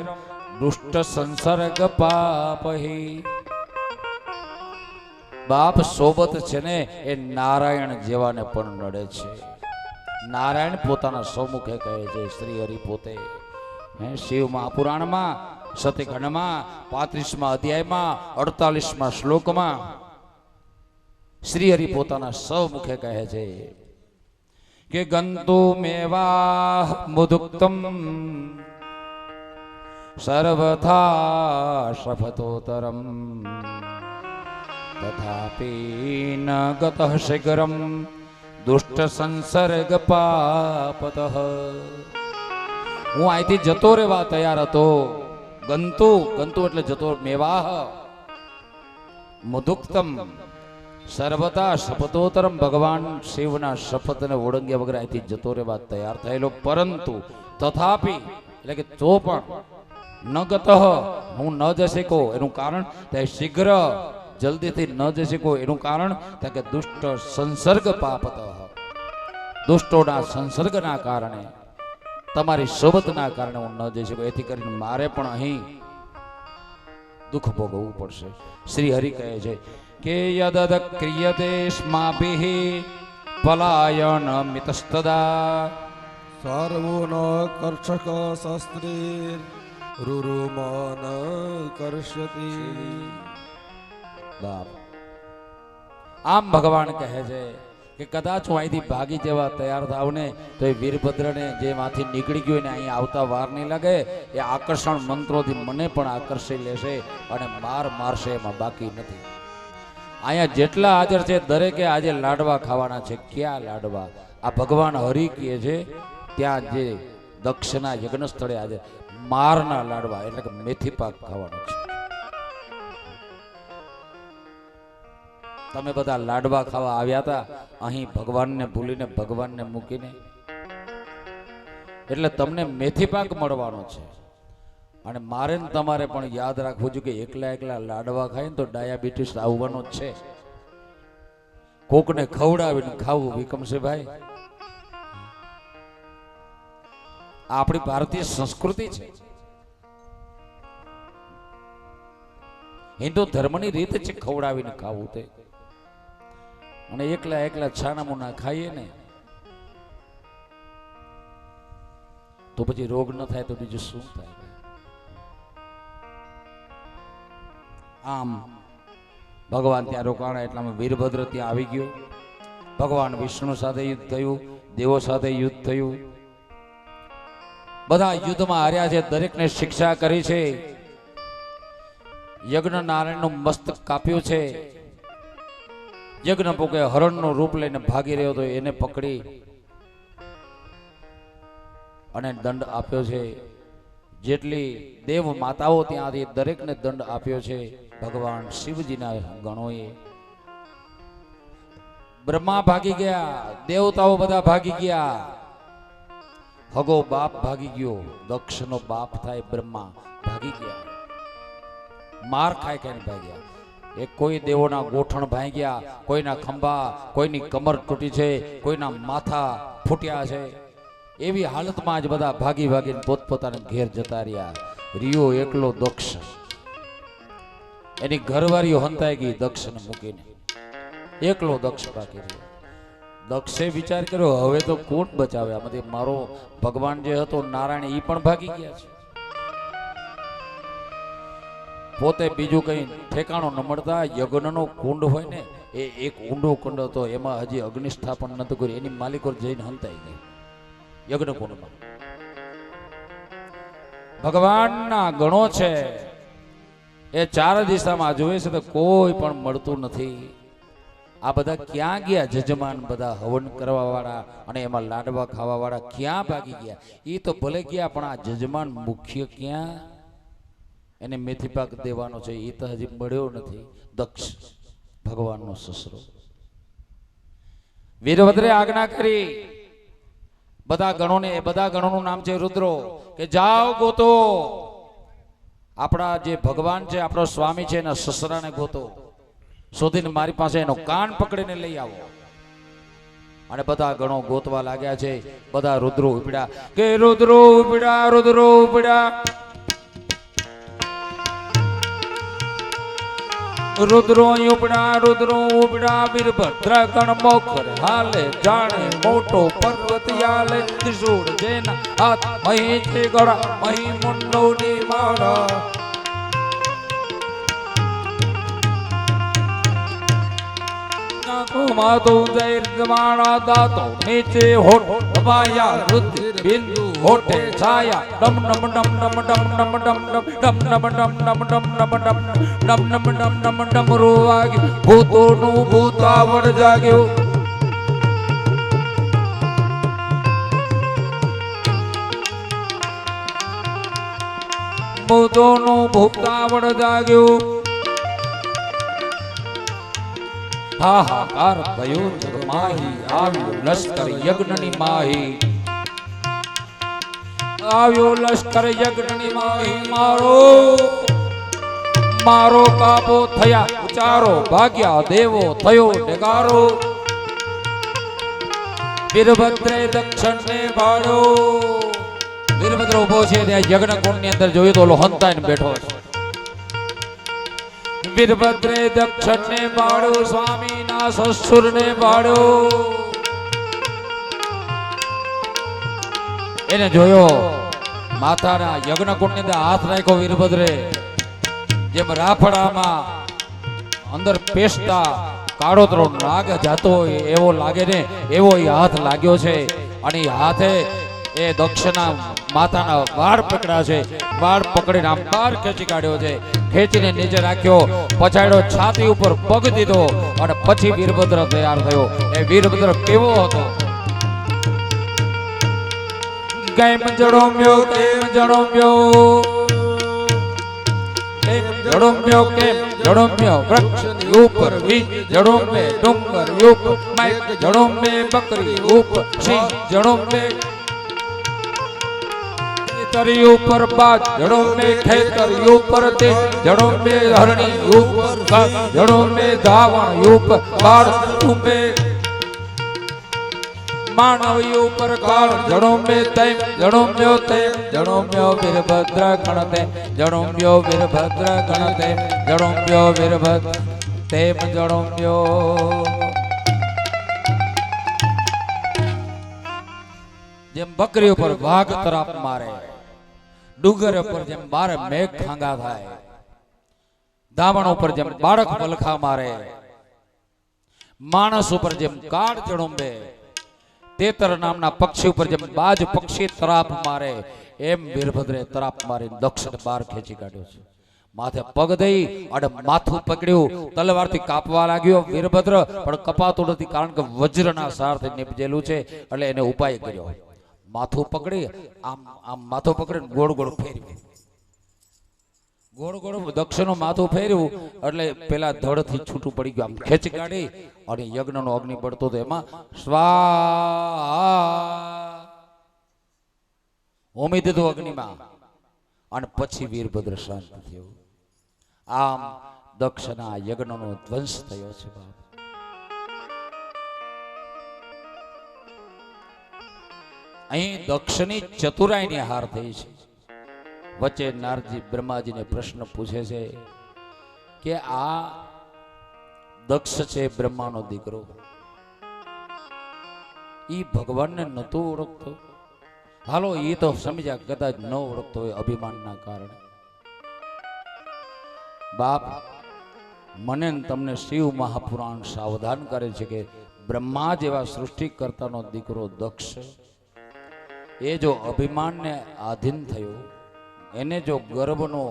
[SPEAKER 1] दुष्ट संसर्ग पापहि। બાપ સોબત છે ને એ નારાયણ જેવાને પણ નડે છે. નારાયણ પોતાના સૌમુખે કહે છે, શ્રી હરિ પોતે શિવ મહાપુરાણમાં સતીખંડમાં 35મા અધ્યાયમાં 48મા શ્લોકમાં શ્રી હરિ પોતાના સૌમુખે કહે છે કે ગંતુ મેવા મુદુક્તમ સર્વથા શફતોતરમ તથાપી ન ગતઃ શીઘ્રમ દુષ્ટ સંસર્ગ પાપતઃ. હું અહીંથી જતો રહેવા તૈયાર હતો. ગંતુ એટલે જતો, મેવાહ મુદુક્તમ સર્વતા શપથોતરમ, ભગવાન શિવના શપથને ઓળંગ્યા વગર અહીંથી જતો રહેવા તૈયાર થયેલો. પરંતુ તથાપી એટલે કે તો પણ ન ગતઃ, હું ન જઈ શકો એનું કારણ તે શીઘ્ર જલ્દીથી ન જઈ શકો એનું કારણ કે દુષ્ટ સંસર્ગ પાપત, દુષ્ટોના સંસર્ગના કારણે, તમારી સોબતના કારણે હું ન જઈ શકું. એથી કરીને મારે પણ અહીં દુઃખ ભોગવવું પડશે. શ્રી હરિ કહે છે કે યદદ ક્રિયતે સ્માભિઃ પલાયન મિતસ્તદા
[SPEAKER 2] સર્વો ન કર્ષક શસ્ત્રે રુરુમાન કર્ષતિ.
[SPEAKER 1] આમ ભગવાન કહે છે કે કદાચ હું અહીંથી ભાગી જવા તૈયાર થાવ ને તો એ વીરભદ્રને જેમાંથી નીકળી ગયો ને અહીં આવતા વાર નહીં લાગે. એ આકર્ષણ મંત્રોથી મને પણ આકર્ષી લેશે અને મારશે, એમાં બાકી નથી. અહીંયા જેટલા હાજર છે દરેકે આજે લાડવા ખાવાના છે. ક્યાં લાડવા? આ ભગવાન હરિ કહે છે ત્યાં જે દક્ષના યજ્ઞ સ્થળે આજે મારના લાડવા એટલે કે મેથી પાક ખાવાનો છે. તમે બધા લાડવા ખાવા આવ્યા હતા અહીં ભગવાનને ભૂલીને, ભગવાનને મૂકીને, એટલે તમને મેથી પાક મળવાનો છે. અને મારે ને તમારે પણ યાદ રાખવું જોઈએ કે એકલા લાડવા ખાય ને તો ડાયાબિટીસ આવવાનો જ છે. કોકને ખવડાવીને ખાવું વિકમશે ભાઈ, આપણી ભારતીય સંસ્કૃતિ છે. હિન્દુ ધર્મની રીત છે ખવડાવીને ખાવું તે. અને એકલા છાનામુના ખાઈએ ને તો પછી રોગ ન થાય તો બીજું શું થાય? આમ ભગવાન ત્યાં રોકાણા એટલામાં વીરભદ્ર ત્યાં આવી ગયો. ભગવાન વિષ્ણુ સાથે યુદ્ધ થયું, દેવો સાથે યુદ્ધ થયું, બધા યુદ્ધમાં હાર્યા છે. દરેકને શિક્ષા કરી છે. યજ્ઞ નારાયણનું મસ્તક કાપ્યું છે. યજ્ઞ પોકે હરણનું રૂપ લઈને ભાગી રહ્યો હતો, એને પકડી અને દંડ આપ્યો છે. જેટલી દેવ માતાઓ ત્યાં હતી દરેકને દંડ આપ્યો છે ભગવાન શિવજીના ગણોએ. બ્રહ્મા ભાગી ગયા, દેવતાઓ બધા ભાગી ગયા, હગો બાપ ભાગી ગયો, દક્ષનો બાપ થાય બ્રહ્મા ભાગી ગયા, માર ખાઈ ખાઈને ભાગ્યા. એ કોઈ દેવોના ગોઠણ ભાંગ્યા, કોઈના ખંભા, કોઈની કમર તૂટી છે, કોઈના માથા ફૂટ્યા છે. એવી હાલતમાં જ બધા ભાગીને પોતપોતાના ઘેર જતા રહ્યા. રિયો એકલો દક્ષ, એની ઘરવાળીઓ હંતાઈ ગઈ દક્ષને મૂકીને. એકલો દક્ષ બાકી રહ્યો. દક્ષે વિચાર કર્યો હવે તો કોણ બચાવે આમાંથી? મારો ભગવાન જે હતો નારાયણ એ પણ ભાગી ગયા છે. પોતે બીજું કઈ ઠેકાણો ન મળતા યજ્ઞનો કુંડ હોય ને એ એક ઊંડો કુંડ હતો, એમાં હજી અગ્નિ સ્થાપન નતું કર્યું. એની માલિકો જઈને હંતાઈ ગઈ યજ્ઞ કુંડમાં. ભગવાનના ગણો છે એ ચાર દિશામાં જોવે છે તો કોઈ પણ મળતું નથી. આ બધા ક્યાં ગયા? જજમાન બધા હવન કરવા વાળા અને એમાં લાડવા ખાવા વાળા ક્યાં ભાગી ગયા? એ તો ભલે ગયા પણ આ જજમાન મુખ્ય ક્યાં? એને મેથી પાક દેવાનો છે એ તો હજી મળ્યો નથી. દક્ષ ભગવાનનો સસરો. વીરભદ્રે આજ્ઞા કરી બધા ગણોને, એ બધા ગણોનું નામ છે રુદ્રો, કે જાઓ ગોતો આપણા જે ભગવાન છે, આપણો સ્વામી છે, એના સસરાને ગોતો, શોધીને મારી પાસે એનો કાન પકડીને લઈ આવો. અને બધા ગણો ગોતવા લાગ્યા છે. બધા રુદ્રો ઉપડ્યા કે રુદ્રો ઉપડ્યા, રુદ્રો ઉપડ્યા, રુદ્રો ઉપડા વીરભદ્ર ગણ મોખર હાલે જાણે મોટો પર્વત યાલે ત્રિશૂળ જેના હાથ મહી છે ગળા મહી મુંડો ની માળા માતો જૈર જમાણા દાતો નીચે હોઠ દબાયા રુધિર બિંદુ હોઠે છાયા ડમ ડમ ડમ ડમ ડમ ડમ ડમ ડમ ડમ ડમ ડમ ડમ ડમ ડમ ડમ ડમ ડમ ડમ રોવાગ્યું ભૂતોનું ભૂતાવળ જાગ્યું ભૂતોનું ભૂતાવળ જાગ્યું હાહાકાર થયો જગમાહી આવ્યો લશ્કર યજ્ઞની માહી આવ્યો લશ્કર યજ્ઞની માહી મારો કાબો થયા ઉચારો ભાગ્યા દેવો થયો ડગારો વીરભદ્રે દક્ષિણને ભાળ્યો વીરભદ્ર ઉભો છે ત્યાં યજ્ઞ કુંડની અંદર જોયું તો ઓલો હંતાઈને બેઠો છે વીરભદ્રે દક્ષિણને ભાળ્યો સ્વામીના સસુરને ભાળ્યો એને જોયો માતાના યજ્ઞ કુંડની અંદર હાથ નાખ્યો વીરભદ્રે જેમ રાફડામાં અંદર પેસ્તા કાળોતરો નાગ જાતો હોય એવો લાગે ને એવો એ હાથ લાગ્યો છે અને એ હાથે એ દક્ષના માતાના વાળ પકડ્યા છે વાળ પકડીને આમ બહાર ખેંચી કાઢ્યો છે ખેંચીને નીચે રાખ્યો પછાડ્યો છાતી ઉપર પગ દીધો અને પછી વીરભદ્ર તૈયાર થયો એ વીરભદ્ર કેવો હતો કેમ જડોમ્યો વૃક્ષ ઉપર વીજ જડોમે ડુંગર યુપ માઇક જડોમે બકરી ઉપ સિંહ જડોમે તરી ઉપર બાજ જડોમે ખેતર ઉપર તે જડોમે હરણી ઉપર જડોમે ધાવણ યુપ બાળ ઉમે માનવ ઉપર કાળ જડોમે તેમ જડોમ્યો વીરભદ્ર ગણતે જડોમ્યો વીરભદ્ર ગણતે જડોમ્યો વીરભદ્ર તેમ જડોમ્યો જેમ બકરી ઉપર વાઘ તરાપ મારે ડુંગર ઉપર જેમ બારે મેઘ ખાંગા થાય ધાવણ ઉપર જેમ બાળક વલખા મારે માણસ ઉપર જેમ કાળ જડોંબે તેતર નામના પક્ષી ઉપર જેમ બાજ પક્ષી તરાપ મારે એમ વીરભદ્રે તરાપ મારી દક્ષિણ બાર ખેંચી કાઢ્યો છે માથે પગ દઈ અને માથું પકડ્યું તલવારથી કાપવા લાગ્યો વીરભદ્ર પણ કપાતું નથી કારણ કે વજ્રના સારથી નિપજેલું છે એટલે એને ઉપાય કર્યો માથું પકડી આમ આમ માથું પકડીને ગોળ ગોળ ફેરવ્યું ગોળ ગોળ દક્ષિણનું માથું ફેર્યું એટલે પેલા ધડથી છૂટું પડી ગયું આમ ખેંચી કાઢી અને યજ્ઞનો અગ્નિ પડતો હતો એમાં સ્વાહા હોમી દીધું અગ્નિમાં અને પછી વીરભદ્ર શાંત થયો આમ દક્ષના યજ્ઞનો ધ્વંસ થયો છે બાપ અહીં દક્ષની ચતુરાઈની હાર થઈ છે વચ્ચે નારદજી બ્રહ્માજીને પ્રશ્ન પૂછે છે કે આ દક્ષ છે બ્રહ્માનો દીકરો ઈ ભગવાનને નતો ઓળખતો હાલો એ તો સમજ્યા કદાચ ન ઓળખતો હોય અભિમાનના કારણે બાપ મને તમને શિવ મહાપુરાણ સાવધાન કરે છે કે બ્રહ્મા જેવા સૃષ્ટિકર્તાનો દીકરો દક્ષ એ જો અભિમાનને આધીન થયો એને જો ગર્ભનો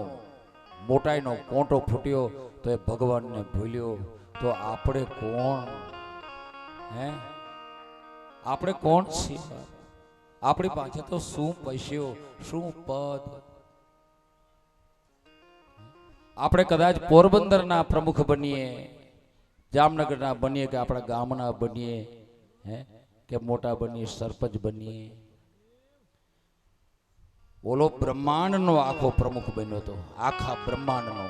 [SPEAKER 1] મોટાઈનો કોંટો ફૂટ્યો તો એ ભગવાનને ભૂલ્યો તો આપણે કોણ હે આપણે કોણ છીએ આપણી પાસે તો શું પૈસ્યો શું પદ આપણે કદાચ પોરબંદરના પ્રમુખ બનીએ જામનગરના બનીએ કે આપણા ગામના બનીએ હે કે મોટા બનીએ સરપંચ બનીએ ઓલો બ્રહ્માંડનો આખો પ્રમુખ બન્યો હતો આખા બ્રહ્માંડનો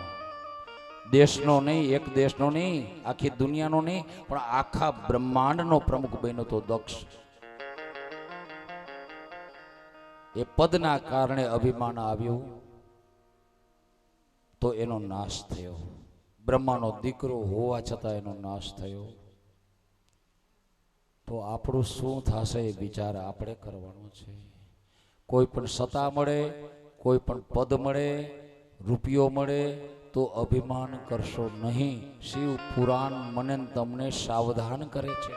[SPEAKER 1] દેશનો નહીં એક દેશનો નહીં આખી દુનિયાનો નહીં પણ આખા બ્રહ્માંડનો પ્રમુખ બન્યો હતો દક્ષ એ પદના કારણે અભિમાન આવ્યું તો એનો નાશ થયો બ્રહ્માનો દીકરો હોવા છતાં એનો નાશ થયો, તો આપણું શું થશે એ વિચાર આપણે કરવાનો છે. કોઈ પણ સત્તા મળે, કોઈ પણ પદ મળે, રૂપિયો મળે તો અભિમાન કરશો નહીં. શિવ પુરાણ મને તમને સાવધાન કરે છે.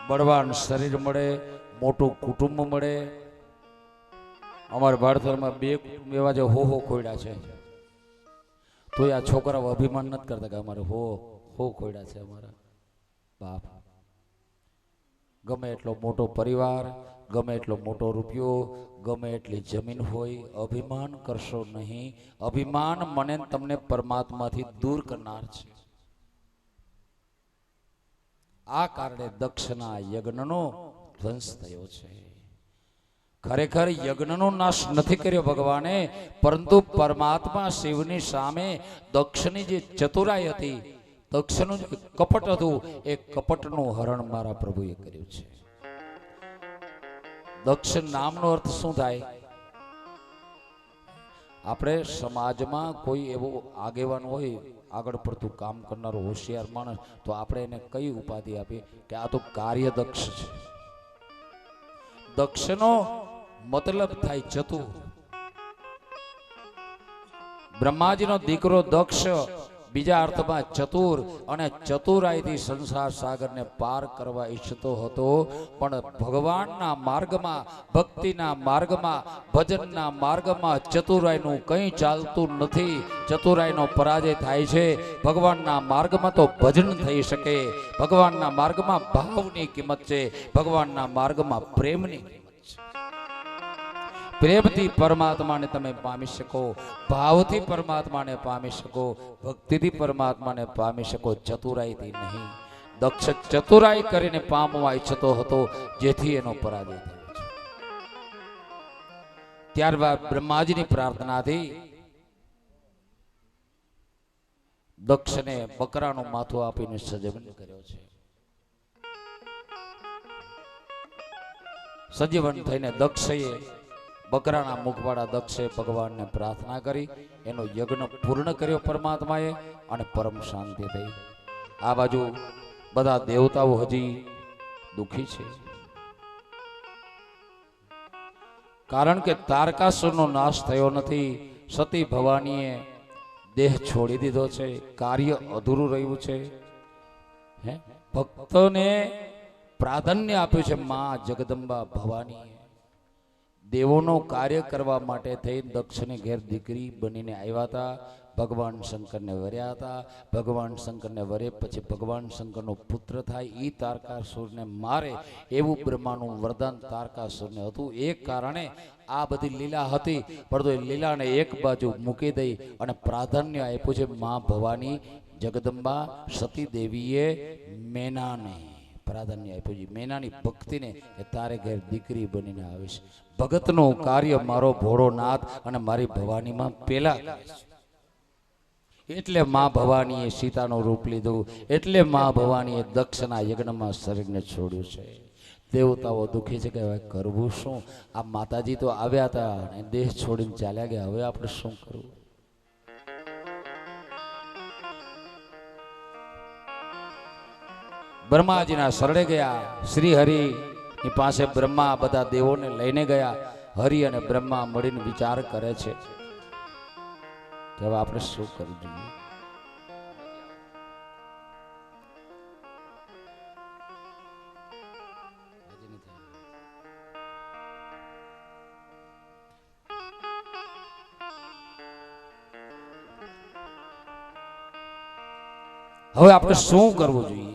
[SPEAKER 1] બળવાન શરીર મળે, મોટું કુટુંબ મળે. અમારા ભારતમાં 2 કુટુંબ એવા જે હો ખોડ્યા છે, તો આ છોકરાઓ અભિમાન નથી કરતા કે અમારે હો ખોડ્યા છે અમારા બાપ. ગમે એટલો મોટો પરિવાર, ગમે એટલો મોટો રૂપિયો, ગમે એટલી જમીન હોય, અભિમાન કરશો નહીં. અભિમાન મને તમને પરમાત્માથી દૂર કરનાર છે. આ કારણે દક્ષના યજ્ઞનો ધ્વંસ થયો છે. ખરેખર યજ્ઞનો નાશ નથી કર્યો ભગવાને, પરંતુ પરમાત્મા શિવની સામે દક્ષની જે ચતુરાઈ હતી, દક્ષનું જે કપટ હતું, એ કપટનું હરણ મારા પ્રભુએ કર્યું છે. દક્ષ નામનો અર્થ શું થાય? આપણે સમાજમાં કોઈ એવો આગેવાન હોય, આગળ પડતું કામ કરનારો હોશિયાર માણસ, તો આપણે એને કઈ ઉપાધિ આપીએ કે આ તો કાર્યદક્ષ છે. દક્ષનો મતલબ થાય ચતુર. બ્રહ્માજીનો દીકરો દક્ષ બીજા અર્થમાં ચતુર, અને ચતુરાઈથી સંસાર સાગરને પાર કરવા ઈચ્છતો હતો. પણ ભગવાનના માર્ગમાં, ભક્તિના માર્ગમાં, ભજનના માર્ગમાં ચતુરાઈનું કંઈ ચાલતું નથી. ચતુરાઈનો પરાજય થાય છે. ભગવાનના માર્ગમાં તો ભજન થઈ શકે, ભગવાનના માર્ગમાં ભાવની કિંમત છે, ભગવાનના માર્ગમાં પ્રેમની કિંમત છે. પ્રેમથી પરમાત્માને તમે પામી શકો, ભાવથી પરમાત્માને પામી શકો, ભક્તિથી પરમાત્માને પામી શકો, ચતુરાઈથી નહીં. દક્ષ ચતુરાઈ કરીને પામવા ઈચ્છતો હતો, જેથી એનો પરાજય થયો છે. ત્યારબાદ બ્રહ્માજીની પ્રાર્થનાથી દક્ષને બકરાનું માથું આપીને સજીવન કર્યો છે. સજીવન થઈને દક્ષએ, બકરાના મુખવાળા દક્ષે ભગવાનને પ્રાર્થના કરી, એનો યજ્ઞ પૂર્ણ કર્યો પરમાત્માએ, અને પરમ શાંતિ થઈ. આ બાજુ બધા દેવતાઓ હજી દુખી છે, કારણ કે તારકાસુરનો નાશ થયો નથી. સતી ભવાનીએ દેહ છોડી દીધો છે, કાર્ય અધૂરું રહ્યું છે. ભક્તોને પ્રાધાન્ય આપ્યું છે માં જગદંબા ભવાની. દેવોનો કાર્ય કરવા માટે થઈ દક્ષને ઘેર દીકરી બનીને આવ્યા હતા. ભગવાન શંકરને વર્યા હતા. ભગવાન શંકરને વરે પછી ભગવાન શંકરનો પુત્ર થાય, એ તારકાસુરને મારે એવું બ્રહ્માનું વરદાન તારકાસુરને હતું. એ કારણે આ બધી લીલા હતી, પરંતુ એ લીલાને એક બાજુ મૂકી દઈ અને પ્રાધાન્ય આપ્યું છે માં ભવાની જગદંબા સતી દેવીએ મેનાને પ્રાધાન્ય આપ્યું છે. મેનાની ભક્તિને કે તારે ઘેર દીકરી બનીને આવીશ. ભગતનું કાર્ય મારો ભોળોનાથ અને મારી ભવાનીમાં પેલા એટલે માં ભવાનીએ સીતાનું રૂપ લીધું, એટલે માં ભવાનીએ દક્ષના યજ્ઞમાં શરીરને છોડ્યું છે. દેવતાઓ દુખી છે કે હવે કરવું શું? આ માતાજી તો આવ્યા હતા અને દેહ છોડીને ચાલ્યા ગયા, હવે આપણે શું કરવું? બ્રહ્માજીના શરણે ગયા. શ્રી હરિની પાસે બ્રહ્મા બધા દેવોને લઈને ગયા. હરિ અને બ્રહ્મા મળીને વિચાર કરે છે કે હવે આપણે શું કરવું જોઈએ. હવે આપણે શું કરવું જોઈએ?